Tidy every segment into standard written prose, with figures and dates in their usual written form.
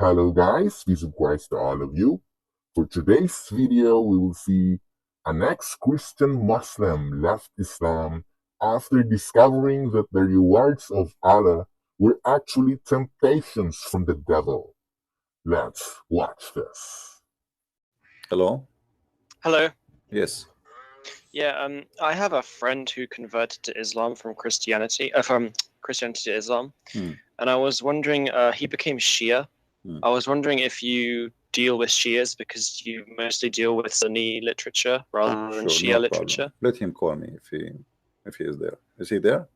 Hello guys, peace and Christ to all of you. For today's video, we will see an ex-Christian Muslim left Islam after discovering that the rewards of Allah were actually temptations from the devil. Let's watch this. Hello? Hello. Yes. Yeah, I have a friend who converted to Islam from Christianity to Islam, and I was wondering, he became Shia. I was wondering if you deal with Shias because you mostly deal with Sunni literature rather than Sure, Shia no literature. problem. Let him call me if he is there. Is he there?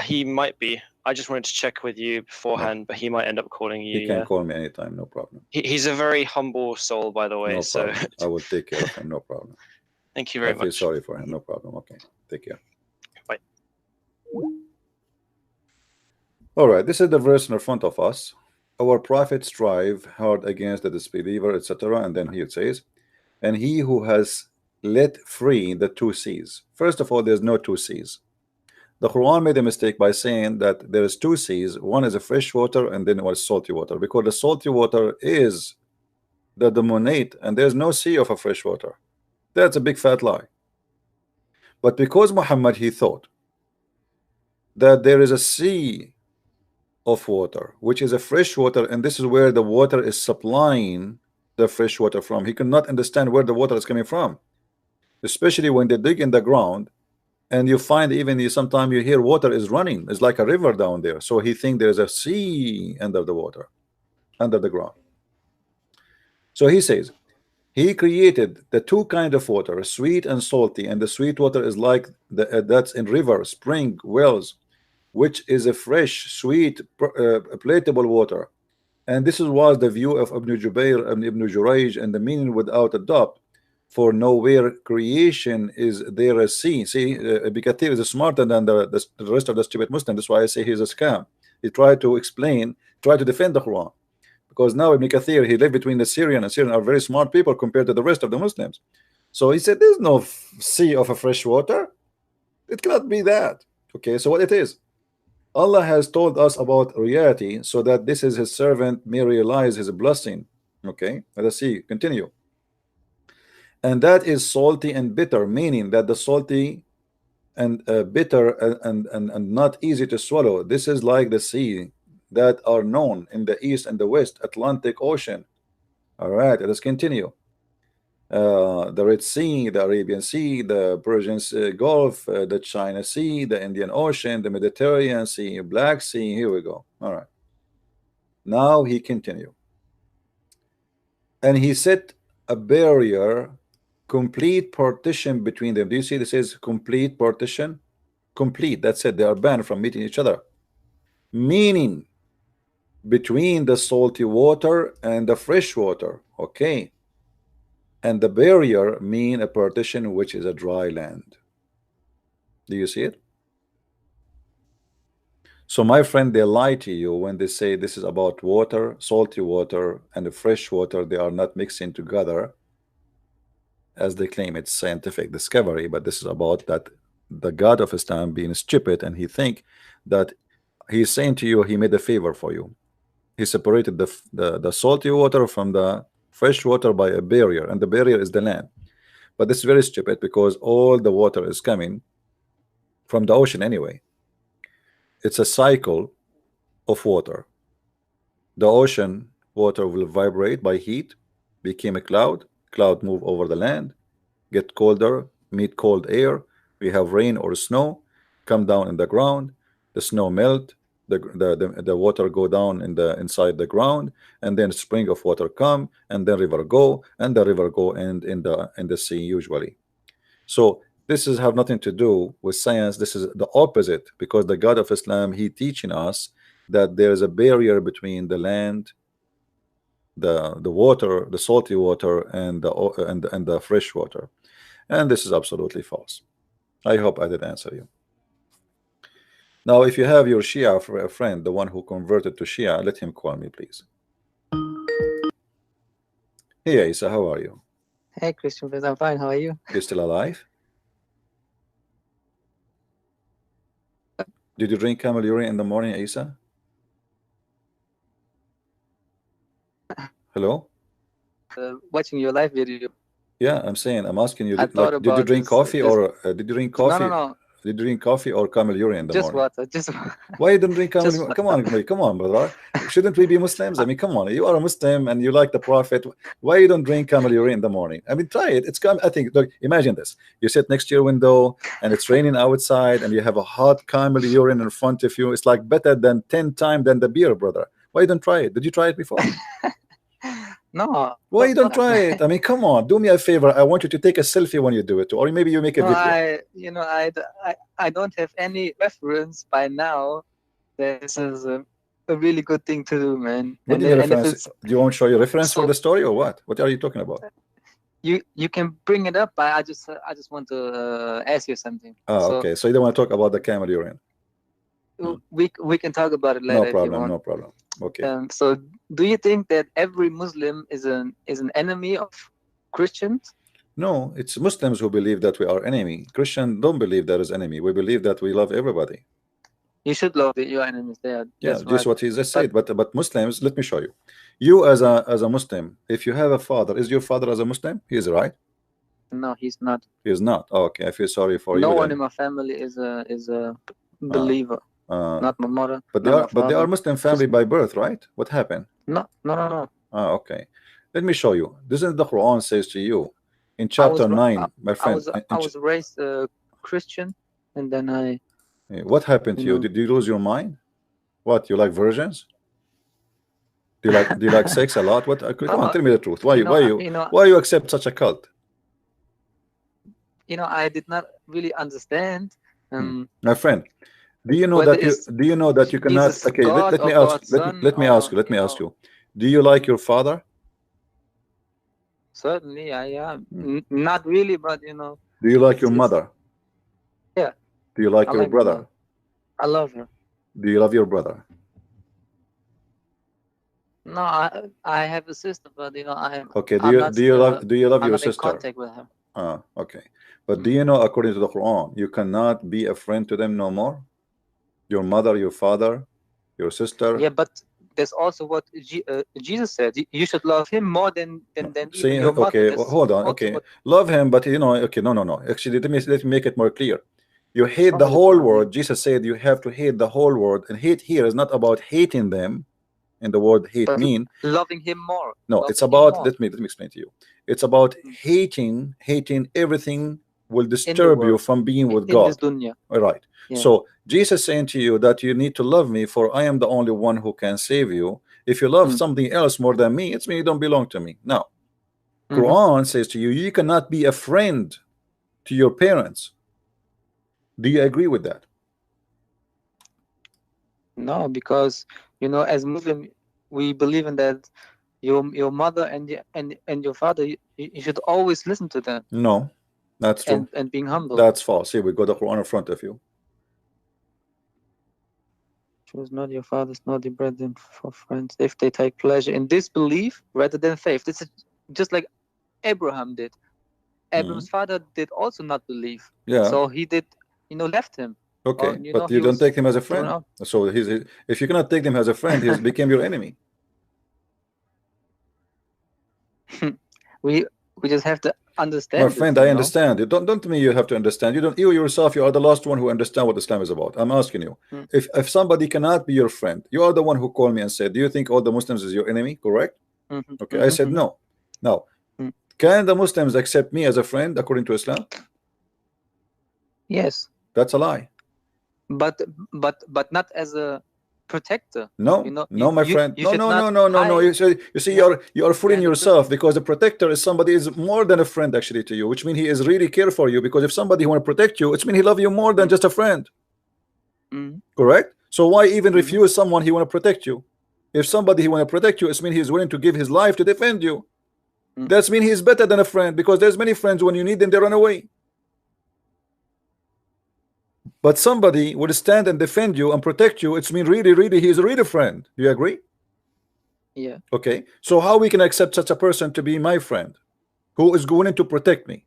He might be. I just wanted to check with you beforehand, but he might end up calling you. He can call me anytime, no problem. He's a very humble soul, by the way. No so problem. I will take care of him, no problem. Thank you very I feel much. sorry for him, no problem. Okay, take care. Bye. All right, this is the verse in front of us. Our prophets strive hard against the disbeliever, etc. And then here it says, and he who has let free the two seas. First of all, there's no two seas. The Quran made a mistake by saying that there is two seas. One is a fresh water and then one is salty water, because the salty water is the dominate and there's no sea of a fresh water. That's a big fat lie. But because Muhammad, he thought that there is a sea of water which is a fresh water, and this is where the water is supplying the fresh water from. He could not understand where the water is coming from, especially when they dig in the ground and you find even sometimes you hear water is running. It's like a river down there. So he think there's a sea under the water, under the ground. So he says he created the two kind of water, sweet and salty, and the sweet water is like that's in river, spring, wells, which is a fresh, sweet, palatable water. And this was the view of Ibn Jubayr and Ibn Jurayj, and the meaning without a doubt. For nowhere creation is there a sea. See, Ibn Kathir is smarter than the rest of the stupid Muslim. That's why I say he's a scam. He tried to explain, try to defend the Quran. Because now Ibn Kathir, he lived between the Syrian, and Syrian are very smart people compared to the rest of the Muslims. So he said there's no sea of a fresh water. It cannot be that. Okay, so what it is? Allah has told us about reality so that this is his servant may realize his blessing. Okay, let us see, continue. And that is salty and bitter, meaning that the salty and bitter and not easy to swallow. This is like the sea that are known in the east and the west, Atlantic Ocean. All right, let's continue. The Red Sea, the Arabian Sea, the Persian Gulf, the China Sea, the Indian Ocean, the Mediterranean Sea, Black Sea. Here we go. All right. Now he continue. And he set a barrier, complete partition between them. Do you see this is complete partition? Complete. That's it. They are banned from meeting each other. Meaning between the salty water and the fresh water. Okay. And the barrier mean a partition which is a dry land. Do you see it? So my friend, they lie to you when they say this is about water, salty water and the fresh water. They are not mixing together as they claim. It's scientific discovery, but this is about that the God of Islam being stupid, and he think that he's saying to you he made a favor for you. He separated the salty water from the fresh water by a barrier, and the barrier is the land. But this is very stupid because all the water is coming from the ocean anyway. It's a cycle of water. The ocean water will vibrate by heat, became a cloud move over the land, get colder, meet cold air, we have rain or snow, come down in the ground, the snow melt, the water go down in the inside the ground, and then spring of water come, and then river go, and the river go and in the sea usually. So this is have nothing to do with science. This is the opposite, because the God of Islam, he teaching us that there is a barrier between the land, the water, the salty water, and the fresh water, and this is absolutely false. I hope I did answer you. Now, if you have your Shia friend, the one who converted to Shia, let him call me, please. Hey, Isa, how are you? Hey, Christian, I'm fine. How are you? You still alive? Did you drink camel urine in the morning, Isa? Hello? Watching your live video. Yeah, I'm saying, I'm asking you, I thought did you about drink this, coffee this- or did you drink coffee? No. Did you drink coffee or camel urine in the Just morning? water. Just Why you don't drink camel just urine? water. Come on, brother. Shouldn't we be Muslims? I mean, come on. You are a Muslim and you like the Prophet. Why you don't drink camel urine in the morning? I mean, try it. It's come. I think. Look, imagine this. You sit next to your window and it's raining outside, and you have a hot camel urine in front of you. It's like better than 10 times than the beer, brother. Why you don't try it? Did you try it before? No. Why you don't try it? I mean, come on, do me a favor. I want you to take a selfie when you do it, or maybe you make a No, video. I don't have any reference by now. This is a really good thing to do, man. What And, do you mean and if reference? it's, Do you want to show your reference for So- the story or what? What are you talking about? you can bring it up, but I just want to ask you something. Oh, So okay. So you don't want to talk about the camel urine? we can talk about it later No if you problem. want. No problem. Okay. So do you think that every Muslim is an enemy of Christians? No, it's Muslims who believe that we are enemy. Christians don't believe there is enemy. We believe that we love everybody. You should love your enemies. There. Yeah, That's this is right. what he just said. But Muslims, let me show you. You as a Muslim, if you have a father, is your father as a Muslim? He is, right? No, he's not. He is not. Oh, okay, I feel sorry for No you. one then. in my family is a believer. Not my mother. But not they my are father. Muslim family by birth, right? What happened? No. Ah, okay. Let me show you. This is the Quran says to you in chapter 9, my friend. I was raised Christian, and then I. What happened to you? know. Did you lose your mind? What, you like virgins? Do you like sex a lot? What? Come on, tell me the truth. Why you accept such a cult? I did not really understand. My friend, do you know Whether that you cannot? Jesus Okay, God let me or ask. God's Let son, me or, ask you. Let me ask you. Do you like your father? Certainly, I am. Not really, but Do you like your Yes. mother? Yeah. Do you like I your like my brother? mother. I love her. Do you love your brother? No, I have a sister, but I'm. Okay. I'm not, Do you love I'm your not in sister? contact with her. Ah, okay. But do you know, according to the Quran, you cannot be a friend to them no more? Your mother, your father, your sister. Yeah, but there's also what Jesus said. You should love him more than See, even your mother. okay, That's hold on. also Okay, what- love him, but okay, no. Actually, let me make it more clear. You hate the Sorry, whole Quran. world. Jesus said you have to hate the whole world, and hate here is not about hating them. And the word hate But mean loving him more. no. Loving It's him about more. let me explain to you. It's about hating everything will In the disturb you world. from being with in God. this dunya. All right. Yeah. So Jesus saying to you that you need to love me, for I am the only one who can save you. If you love something else more than me, it's me, you don't belong to me. Now, Quran says to you, you cannot be a friend to your parents. Do you agree with that? No, because as Muslim, we believe in that your mother and your father, you should always listen to them. No, that's true. And being humble. That's false. Here we got the Quran in front of you. Choose not your fathers nor your brethren for friends if they take pleasure in disbelief rather than faith. This is just like Abraham did. Abraham's father did also not believe. Yeah. So he did, left him. Okay, but you don't take him as a friend. So if you cannot take him as a friend, he became your enemy. We just have to understand. My friend, I understand. Don't mean you have to understand. You yourself, you are the last one who understand what Islam is about. I'm asking you, if somebody cannot be your friend, you are the one who called me and said, do you think all the Muslims is your enemy? Correct? Okay, I said no. Now, can the Muslims accept me as a friend according to Islam? Yes. That's a lie. But not as a protector. No, no, my friend. No. You see, you are fooling yourself, because the protector is somebody is more than a friend actually to you, which means he is really care for you. Because if somebody want to protect you, it means he love you more than just a friend. Correct? So why even refuse someone he want to protect you? If somebody he want to protect you, it means he's willing to give his life to defend you. That means he's better than a friend, because there's many friends when you need them they run away. But somebody would stand and defend you and protect you. It's mean really he's a really friend. Do you agree? Yeah. Okay. So how we can accept such a person to be my friend, who is going to protect me?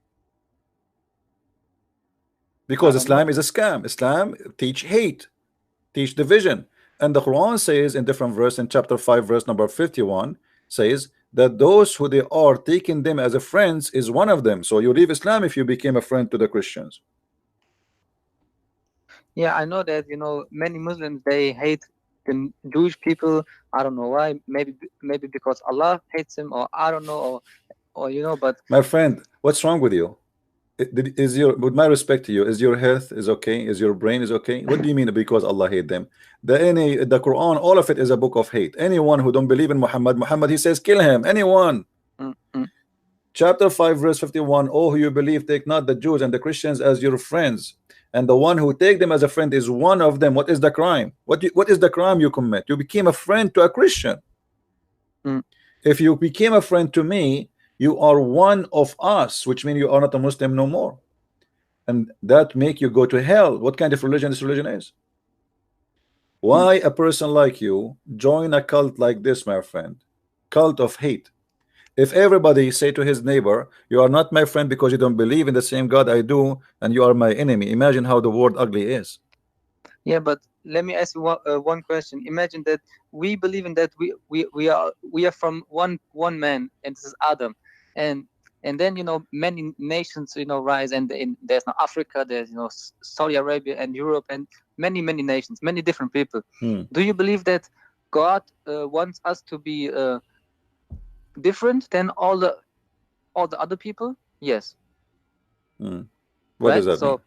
Because Islam is a scam. Islam teach hate, teach division, and the Quran says in different verse in chapter 5 verse number 51 says that those who they are taking them as a friends is one of them. So you leave Islam if you became a friend to the Christians. Yeah, I know that, you know, many Muslims, they hate the Jewish people. I don't know why. Maybe because Allah hates them, or I don't know, or you know. But my friend, what's wrong with you? Is your, with my respect to you, is your health is okay? Is your brain is okay? What do you mean because Allah hate them? The Quran, all of it is a book of hate. Anyone who don't believe in Muhammad, he says kill him. Anyone. Chapter 5 verse 51, oh, who you believe, take not the Jews and the Christians as your friends, and the one who take them as a friend is one of them. What is the crime? What is the crime you commit? You became a friend to a Christian. If you became a friend to me, you are one of us, which means you are not a Muslim no more, and that make you go to hell. What kind of religion this religion is? Why a person like you join a cult like this, my friend? Cult of hate. If everybody say to his neighbor, you are not my friend because you don't believe in the same God I do, and you are my enemy, imagine how the world ugly is. Yeah, but let me ask you one question. Imagine that we believe in that we are from one man, and this is Adam, and then, you know, many nations, you know, rise, and there's now Africa, there's, you know, Saudi Arabia and Europe, and many nations, many different people. Do you believe that God wants us to be different than all the other people? Yes. What right? does that mean?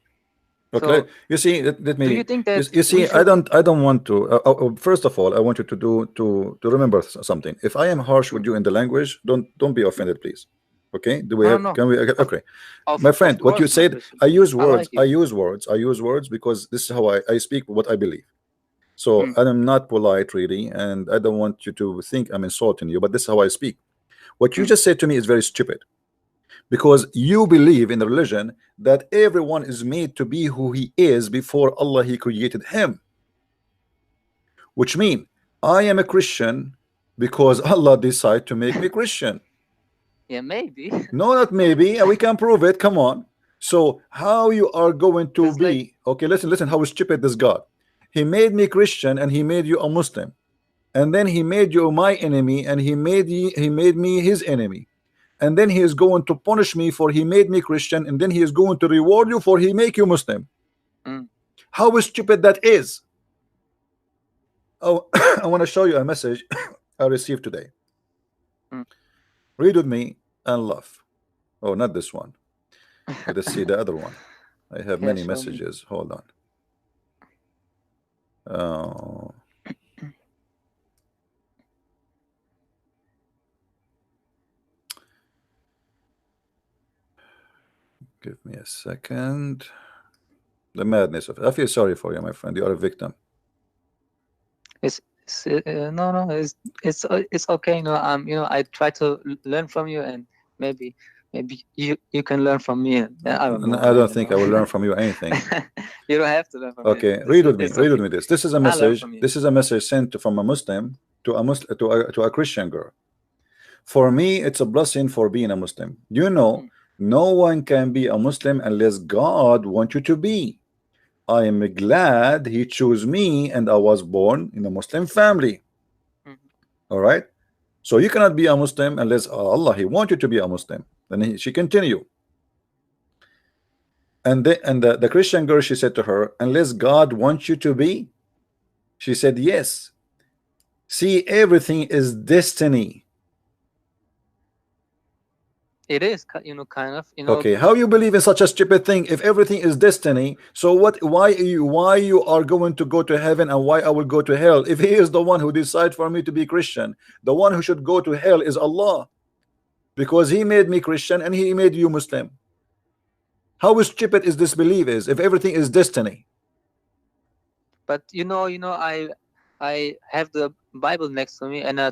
Okay, so you see, let me. do you think that you see, I don't want to. First of all, I want you to remember something. If I am harsh with you in the language, don't be offended, please. Okay? Do we have? No. Can we? Okay, my friend, what you said, I use words. like I use words because this is how I speak what I believe. So I'm not polite really, and I don't want you to think I'm insulting you, but this is how I speak. What you just said to me is very stupid, because you believe in the religion that everyone is made to be who he is before Allah he created him, which means I am a Christian because Allah decided to make me Christian. Yeah, maybe. No, not maybe. We can prove it. Come on. So how you are going to It's be like, okay, listen how stupid this God. He made me Christian and he made you a Muslim, and then he made you my enemy, and he made me his enemy, and then he is going to punish me for he made me Christian, and then he is going to reward you for he make you Muslim. How stupid that is. Oh, I want to show you a message I received today. Read with me and laugh. Oh, not this one. Let us see the other one. I have Yeah, many show me. messages. Hold on. Oh. Give me a second. The madness of it. I feel sorry for you, my friend. You are a victim. no, it's okay. You know, I try to learn from you, and maybe you can learn from me. I don't know. I don't think I will learn from you anything. You don't have to learn from me. Okay, read with me. Read with me this. This is a learn message. from you. This is a message sent from a Muslim to a Christian girl. For me, it's a blessing for being a Muslim. You know, no one can be a Muslim unless God wants you to be. I am glad he chose me, and I was born in a Muslim family. All right. So you cannot be a Muslim unless Allah he wants you to be a Muslim. Then she continue. And the Christian girl, she said to her, unless God wants you to be, she said yes. See, everything is destiny. It is, you know, kind of, you know. Okay, how you believe in such a stupid thing if everything is destiny? So what? Why you are going to go to heaven and why I will go to hell? If he is the one who decided for me to be Christian, the one who should go to hell is Allah, because he made me Christian and he made you Muslim. How stupid is this belief is if everything is destiny? But you know, I have the Bible next to me, and I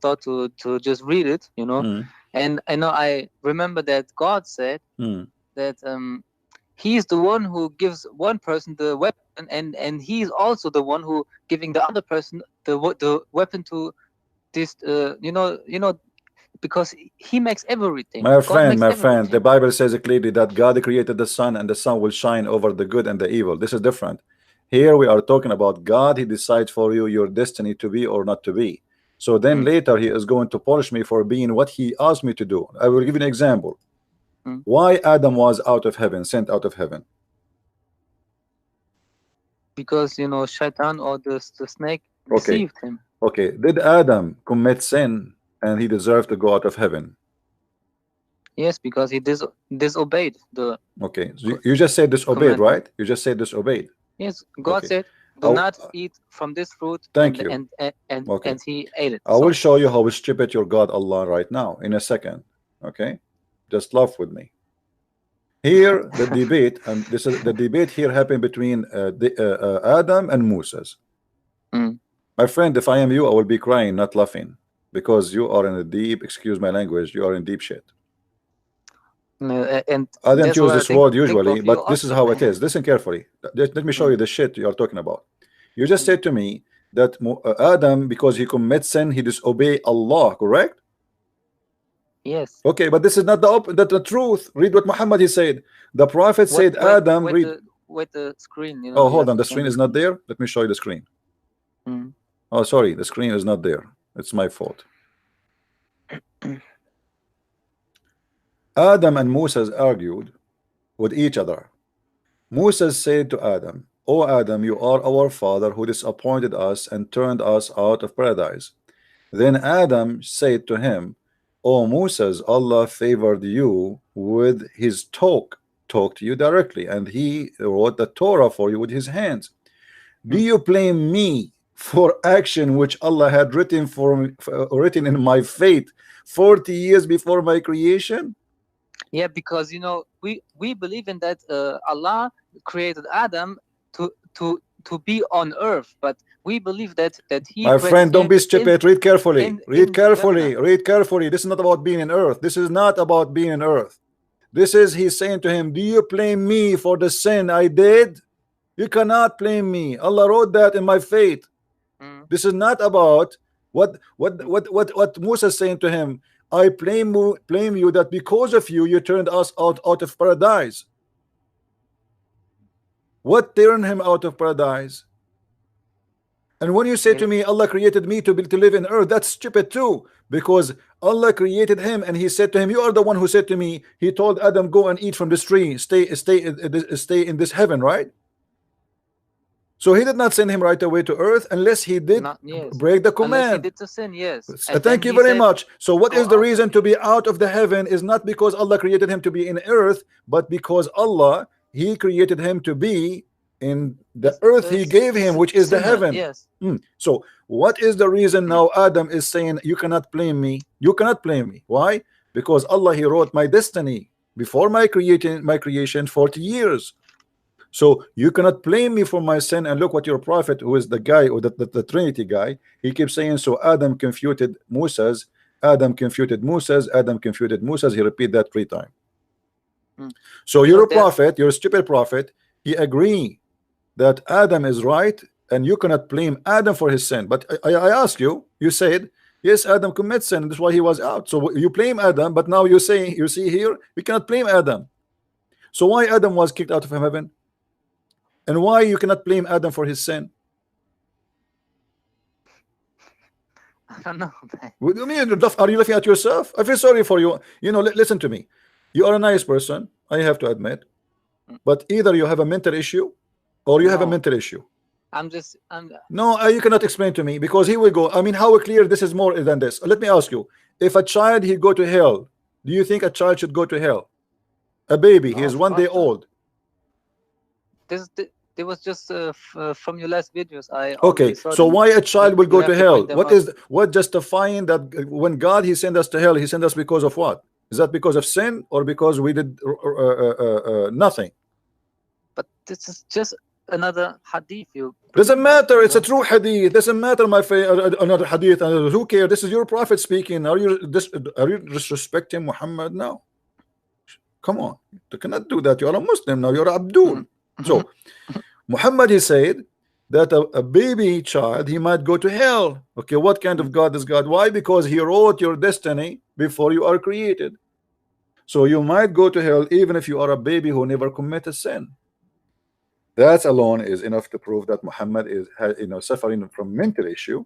thought to just read it, you know. And I know I remember that God said that he is the one who gives one person the weapon, and he is also the one who giving the other person the weapon to this you know, because he makes everything. My friend, the Bible says clearly that God created the sun, and the sun will shine over the good and the evil. This is different. Here we are talking about God. He decides for you your destiny to be or not to be. So then later he is going to punish me for being what he asked me to do. I will give you an example. Why Adam was out of heaven, sent out of heaven? Because, you know, Shaitan or the snake deceived him. Okay, did Adam commit sin and he deserved to go out of heaven? Yes, because he disobeyed the. Okay, so you just said disobeyed, right? You just said disobeyed. Yes, God said, "Do not eat from this fruit." Thank you. And he ate it. I will show you how stupid your God Allah right now in a second. Okay, just laugh with me. Here the debate, and this is the debate here happened between Adam and Moses. My friend, if I am you, I will be crying, not laughing, because you are in a deep, excuse my language, you are in deep shit. And I didn't use this word usually, but this is how it is. Listen carefully. Let me show you the shit you are talking about. You just said to me that Adam, because he commits sin, he disobey Allah, correct? Yes. Okay, but this is not the truth. Read what Muhammad he said. The Prophet said, Adam, read. With the screen. You know, oh, hold on. The screen is not there. Let me show you the screen. Oh, sorry. The screen is not there. It's my fault. Adam and Moses argued with each other. Moses said to Adam, "O Adam, you are our father who disappointed us and turned us out of paradise." Then Adam said to him, "O Moses, Allah favored you with his talk to you directly, and he wrote the Torah for you with his hands. Do you blame me for action which Allah had written written in my fate 40 years before my creation?" Yeah, because you know we believe in that Allah created Adam to be on earth, but we believe that he. My friend, don't be stupid. Read carefully. Read carefully. Read carefully. This is not about being in earth. This is not about being in earth. This is he's saying to him, "Do you blame me for the sin I did? You cannot blame me. Allah wrote that in my fate." This is not about what Musa is saying to him. I blame you that because of you, you turned us out of paradise. What turned him out of paradise? And when you say to me, Allah created me to live in earth, that's stupid too, because Allah created him and he said to him, you are the one who said to me, he told Adam, go and eat from this tree, stay in this heaven, right? So he did not send him right away to earth unless he did break the command. Unless he did to sin, yes. Thank you very much. So what is the reason to be out of the heaven is not because Allah created him to be in earth, but because Allah, he created him to be in the earth he gave him, which is the heaven. Yes. So what is the reason now Adam is saying, you cannot blame me? You cannot blame me. Why? Because Allah, he wrote my destiny before my creation 40 years. So you cannot blame me for my sin. And look what your prophet, who is the guy, or the Trinity guy, he keeps saying, so Adam confuted Moses, Adam confuted Moses, Adam confuted Moses. He repeat that 3 times. So you're a prophet, you're a stupid prophet. He agree that Adam is right, and you cannot blame Adam for his sin. But I ask you, you said, yes, Adam commits sin, and that's why he was out. So you blame Adam, but now you say, you see here, we cannot blame Adam. So why Adam was kicked out of heaven? And why you cannot blame Adam for his sin? I don't know. What do you mean? Are you laughing at yourself? I feel sorry for you. You know, listen to me. You are a nice person, I have to admit. But either you have a mental issue or you have a mental issue. No, you cannot explain to me, because here we go. I mean, how clear this is more than this. Let me ask you. If a child, he go to hell, do you think a child should go to hell? A baby, he is 1 day old. There was just from your last videos. Okay, so why a child will go to hell? What justifying that when God, he sent us to hell, he sent us because of what? Is that because of sin or because we did nothing? But this is just another hadith. Doesn't matter. It's a true hadith. Doesn't matter, my friend. Another hadith. Who cares? This is your prophet speaking. Are you disrespecting Muhammad now? Come on, you cannot do that. You are a Muslim now. You're Abdul. So Muhammad, he said that a baby child, he might go to hell. Okay, what kind of God is God? Why? Because he wrote your destiny before you are created. So you might go to hell even if you are a baby who never committed sin. That alone is enough to prove that Muhammad is, suffering from mental issue,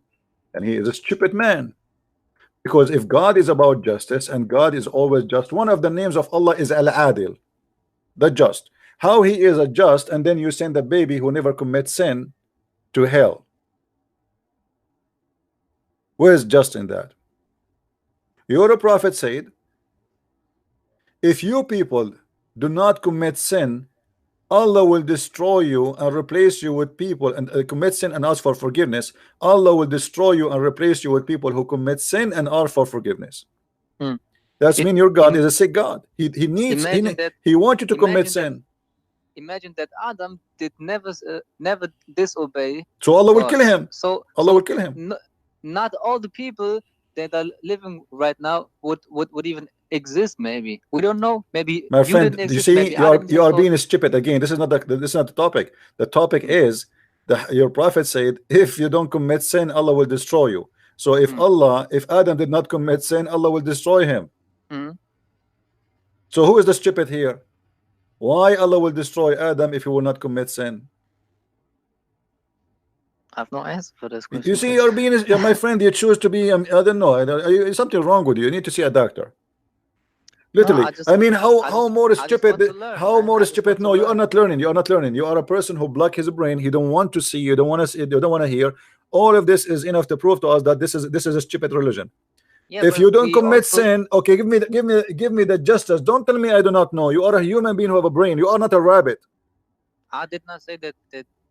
and he is a stupid man. Because if God is about justice and God is always just, one of the names of Allah is Al-Adil, the just. How he is a just, and then you send a baby who never commits sin to hell? Where is just in that? Your prophet said, if you people do not commit sin, Allah will destroy you and replace you with people, and commit sin and ask for forgiveness. Allah will destroy you and replace you with people who commit sin and ask for forgiveness. That's mean your God is a sick God. He needs, he wants you to commit sin. Imagine that Adam did never disobey. So Allah will kill him. So Allah will kill him. Not all the people that are living right now would even exist. Maybe we don't know. Maybe my friend, you see, you are being stupid again. This is not the topic. The topic is that your prophet said, if you don't commit sin, Allah will destroy you. So if Adam did not commit sin, Allah will destroy him. So who is the stupid here? Why Allah will destroy Adam if he will not commit sin? I have no answer for this question. You see, you're being, my friend, you choose to be, I don't know, something wrong with you. You need to see a doctor. Literally. No, I mean, how more stupid, how more stupid? No, you are not learning. You are not learning. You are a person who block his brain. He don't want to see. You don't want to see. You don't want to hear. All of this is enough to prove to us that this is a stupid religion. Yeah, if you don't commit sin, okay, give me the justice. Don't tell me I do not know. You are a human being who have a brain. You are not a rabbit. I did not say that.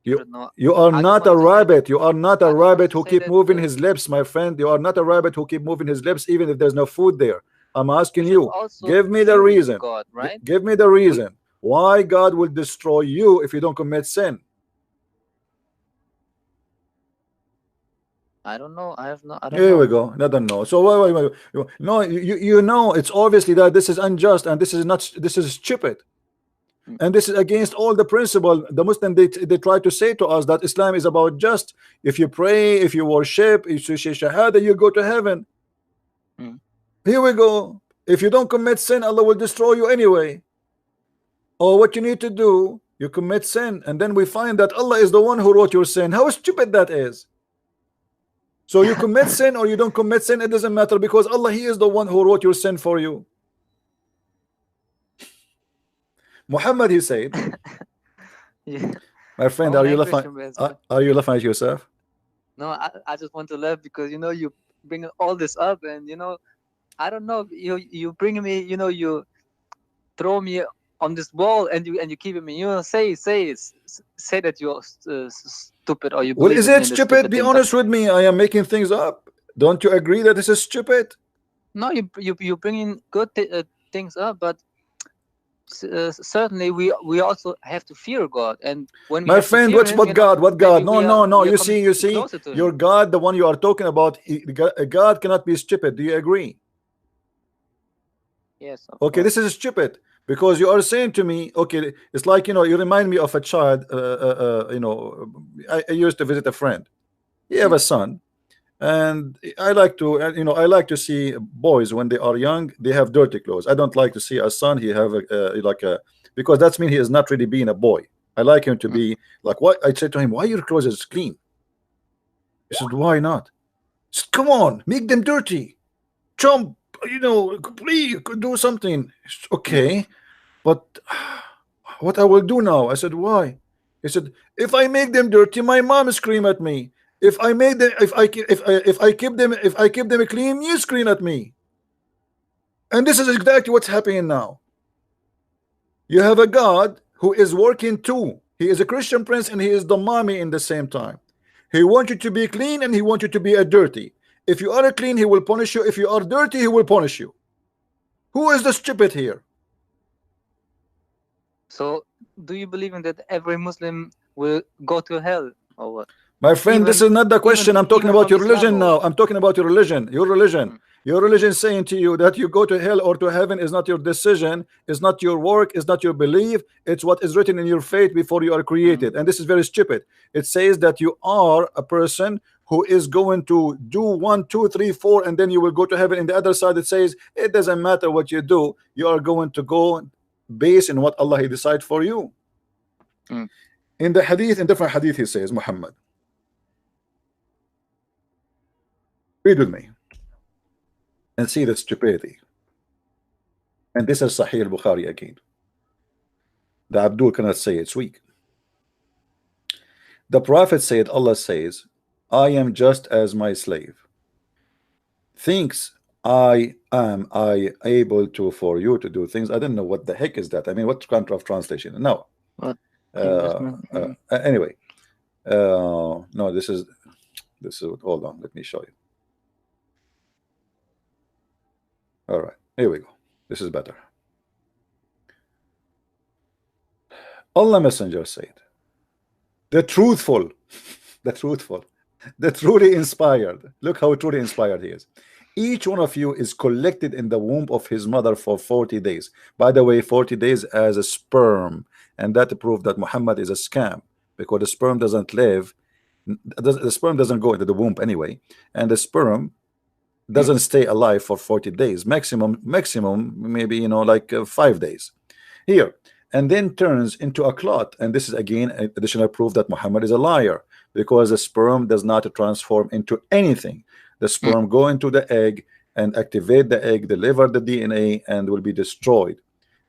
You are not a rabbit. You are not a rabbit who keep moving his lips, my friend. You are not a rabbit who keep moving his lips even if there's no food there. I'm asking you, give me the reason. God, right? Give me the reason why God will destroy you if you don't commit sin. I don't know. I don't Here know. we go. I don't know. So wait. No, you know it's obviously that this is unjust and this is stupid. And this is against all the principle. The Muslim, they try to say to us that Islam is about just. If you pray, if you worship, if you say shahada, you go to heaven. Here we go. If you don't commit sin, Allah will destroy you anyway. Or what you need to do, you commit sin, and then we find that Allah is the one who wrote your sin. How stupid that is. So you commit sin or you don't commit sin, it doesn't matter, because Allah, He is the one who wrote your sin for you. Muhammad, he said, yeah. My friend, are you laughing at yourself? No, I just want to laugh because you bring all this up, and I don't know, you bring me, you throw me on this wall, and you keep me, say that you're stupid, or you well, believe is it stupid? Be honest with me. I am making things up. Don't you agree that this is stupid? No, you bring in good things up, but certainly we also have to fear God. And when we my friend, what God? No, you see your God, the one you are talking about, God cannot be stupid. Do you agree? Yes. Okay, this is stupid because you are saying to me, okay, it's like, you remind me of a child. I used to visit a friend. He have a son, and I like to see boys when they are young, they have dirty clothes. I don't like to see a son he have because that's mean he is not really being a boy. I like him to be like, what I said to him, why your clothes is clean? He said, why not? I said, come on, make them dirty, jump, please do something. Okay, but what I will do now? I said, why? He said, if I make them dirty, my mom scream at me. If I make them, if I keep them clean, you scream at me. And this is exactly what's happening now. You have a God who is working too. He is a Christian prince and he is the mommy in the same time. He wants you to be clean and he wants you to be a dirty. If you are clean, he will punish you. If you are dirty, he will punish you. Who is the stupid here? So, do you believe in that every Muslim will go to hell or what? My friend, this is not the question. I'm talking about your religion now. I'm talking about your religion. Your religion. Your religion is saying to you that you go to hell or to heaven is not your decision, is not your work, is not your belief. It's what is written in your fate before you are created. And this is very stupid. It says that you are a person who is going to do 1, 2, 3, 4, and then you will go to heaven. In the other side, it says it doesn't matter what you do. You are going to go based on what Allah He decide for you. In the hadith, in different hadith, He says, Muhammad, read with me. and see the stupidity. And this is Sahih al-Bukhari again. The Abdul cannot say it's weak. The Prophet said, Allah says, I am just as my slave thinks I able to for you to do things. I don't know what the heck is that. I mean, what kind of translation? No. Anyway, no, this is hold on, let me show you. All right, here we go. This is better. Allah Messenger said, the truthful, the truly inspired. Look how truly inspired he is. Each one of you is collected in the womb of his mother for 40 days. By the way, 40 days as a sperm, and that proved that Muhammad is a scam, because the sperm doesn't live, the sperm doesn't go into the womb anyway, and the sperm doesn't stay alive for 40 days. Maximum maybe, you know, like 5 days here, and then turns into a clot. And this is again additional proof that Muhammad is a liar, because the sperm does not transform into anything. The sperm go into the egg and activate the egg, deliver the DNA, and will be destroyed.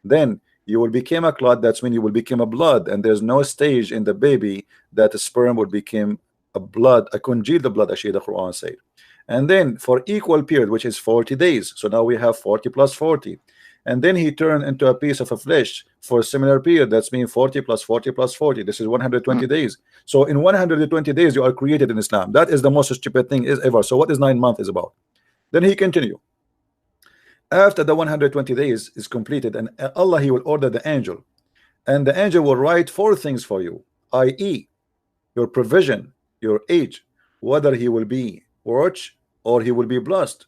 Then you will become a clot. That's when you will become a blood, and there's no stage in the baby that the sperm would become a blood, a congealed blood, as the Quran said. And then for equal period, which is 40 days. So now we have 40 plus 40. And then he turned into a piece of a flesh for a similar period. That's mean 40 plus 40 plus 40. This is 120 days. So in 120 days you are created in Islam. That is the most stupid thing is ever. So what is 9 months is about? Then he continue. After the 120 days is completed, and Allah, he will order the angel, and the angel will write 4 things for you, i.e. your provision, your age, whether he will be rich or he will be blessed.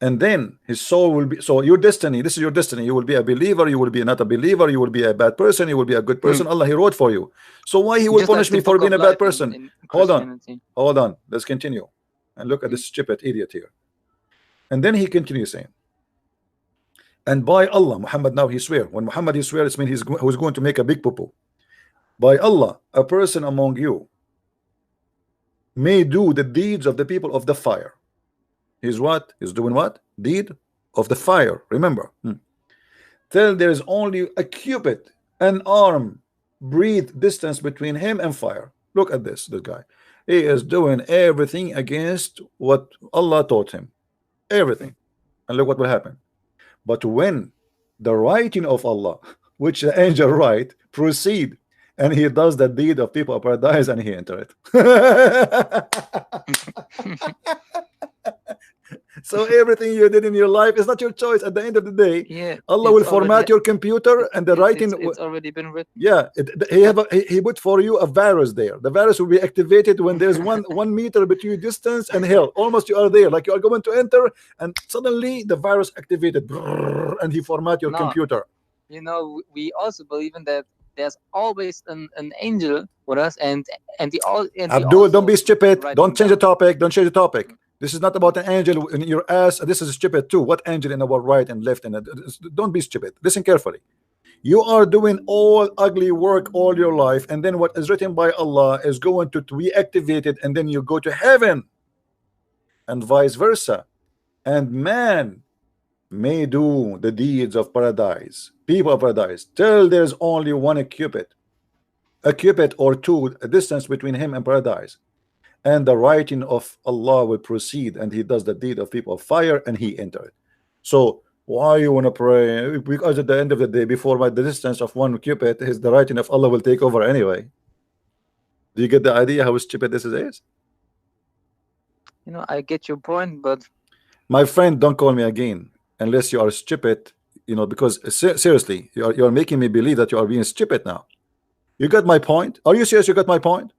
And then his soul will be, so your destiny, this is your destiny. You will be a believer, you will be not a believer, you will be a bad person, you will be a good person. Allah, he wrote for you. So why he will Just punish like me the for book being a of bad life person? in Hold on, Christianity. hold on, let's continue and look at this stupid idiot here. And then he continues saying, and by Allah, Muhammad, now he swear. When Muhammad he swear, it means he's going to make a big poo-poo. By Allah, a person among you may do the deeds of the people of the fire. He's what? He's doing what? Deed of the fire. Remember, till there is only a cubit, an arm breathe distance between him and fire. Look at this guy. He is doing everything against what Allah taught him. Everything. And look what will happen. But when the writing of Allah, which the angel write, proceed, and he does the deed of people of paradise, and he enter it. So everything you did in your life is not your choice. At the end of the day, Yeah, Allah will it's format already- your computer, and the writing. It's already been written. Yeah, he put for you a virus there. The virus will be activated when there's 1 meter between distance and hell. Almost you are there, like you are going to enter, and suddenly the virus activated, and he format your No. computer. You know, we also believe in that there's always an angel with us, and we all. And we Abdul, don't be also stupid. write Don't them change the down. topic. Don't change the topic. This is not about an angel in your ass. This is stupid too. What angel in our right and left? And don't be stupid. Listen carefully. You are doing all ugly work all your life, and then what is written by Allah is going to be activated, and then you go to heaven, and vice versa. And man may do the deeds of paradise, people of paradise, till there's only 1 cubit, a cubit or 2, a distance between him and paradise. And the writing of Allah will proceed, and he does the deed of people of fire, and he enter it. So why you want to pray? Because at the end of the day, before the distance of 1 cubit is the writing of Allah will take over anyway. Do you get the idea how stupid this is? You know, I get your point, but My friend, don't call me again unless you are stupid. You know, because seriously, you are making me believe that you are being stupid now. You got my point? Are you serious? You got my point?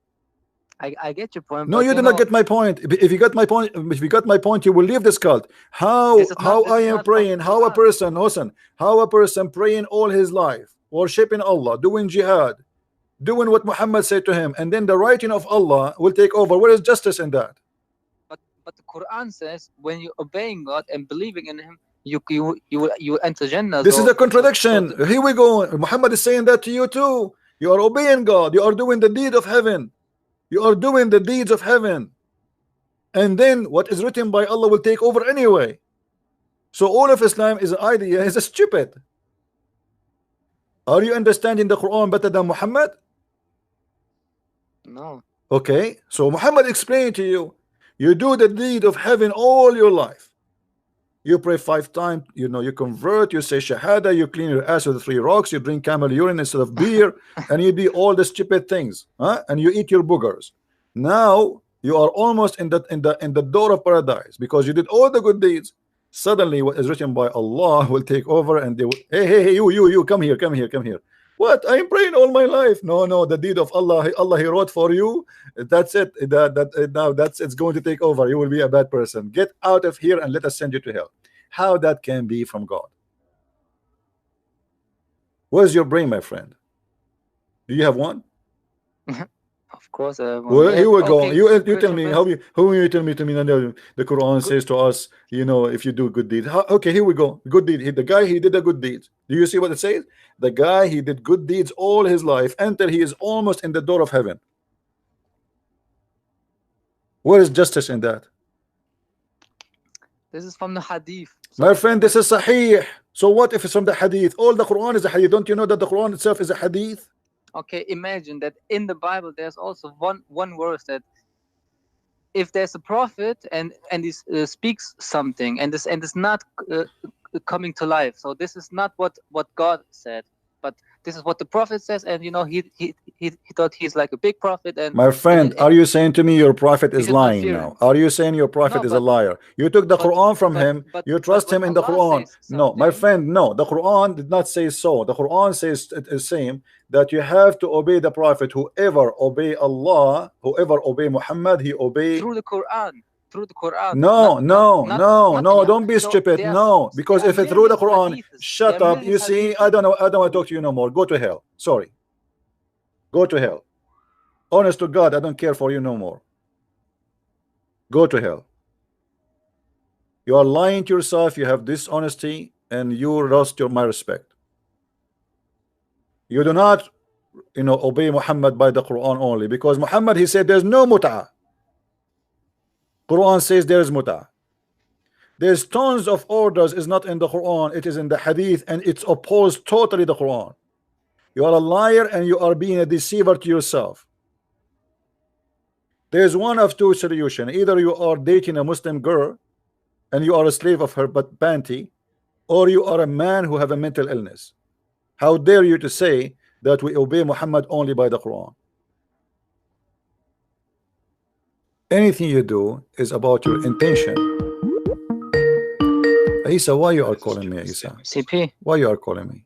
I get your point. No, but you did know, not get my point. If you got my point, if you got my point, you will leave this cult. How This is not- this I is am not praying? from How a Quran. person, listen, how a person praying all his life, worshiping Allah, doing jihad, doing what Muhammad said to him, and then the writing of Allah will take over. Where is justice in that? But the Quran says when you're obeying God and believing in Him, you will enter Jannah. This So- is a contradiction. so- Here we go. Muhammad is saying that to you too. You are obeying God. You are doing the deed of heaven. You are doing the deeds of heaven. and then what is written by Allah will take over anyway. So all of Islam is an idea, is stupid. Are you understanding the Quran better than Muhammad? No. Okay, so Muhammad explained to you, you do the deed of heaven all your life. You pray 5 times, you know, you convert, you say Shahada, you clean your ass with 3 rocks, you drink camel urine instead of beer, and you do all the stupid things, huh? And you eat your boogers. Now you are almost in the door of paradise because you did all the good deeds. Suddenly, what is written by Allah will take over, and they will, hey, you, come here. What? I'm praying all my life. No, the deed of Allah, He wrote for you. That's it. Now it's going to take over. You will be a bad person. Get out of here and let us send you to hell. How that can be from God? Where's your brain, my friend? Do you have one? Of course. Well, here we go. Okay, You tell me how you tell me the Quran says to us, you know, if you do good deeds. Okay, here we go. Good deed. The guy, he did a good deed. Do you see what it says? The guy, he did good deeds all his life until he is almost in the door of heaven. Where is justice in that? This is from the Hadith. My friend, this is Sahih. So what if it's from the Hadith? All the Quran is a Hadith. Don't you know that the Quran itself is a Hadith? Okay, imagine that in the Bible there's also one verse that if there's a prophet and he speaks something and this is not coming to life, so this is not what God said, but this is what the prophet says, and you know he thought he's like a big prophet. And my friend, are you saying to me your prophet is lying now? interference. Are you saying your prophet is a liar? You took the Quran from him, you trust him in the Allah Quran. says No, my something. friend, no, the Quran did not say so. The Quran says it is same that you have to obey the prophet. Whoever obey Allah, whoever obey Muhammad, he obey through the Quran. No, don't be stupid. There are- No, because there if are it's through the millions Quran, hadiths. shut There are up. You millions see, hadiths. I don't want to talk to you no more. Go to hell. Sorry. Go to hell. Honest to God, I don't care for you no more. Go to hell. You are lying to yourself. You have dishonesty, and you lost my respect. You do not, you know, obey Muhammad by the Quran only, because Muhammad, he said there's no mut'ah. Quran says there's mut'ah. There's tons of orders is not in the Quran, it is in the Hadith, and it's opposed totally the Quran. You are a liar and you are being a deceiver to yourself. There's one of two solutions. Either you are dating a Muslim girl and you are a slave of her panty, or you are a man who have a mental illness. How dare you to say that we obey Muhammad only by the Quran? Anything you do is about your intention. Isa, why you are calling me, Isa? CP. Why you are calling me?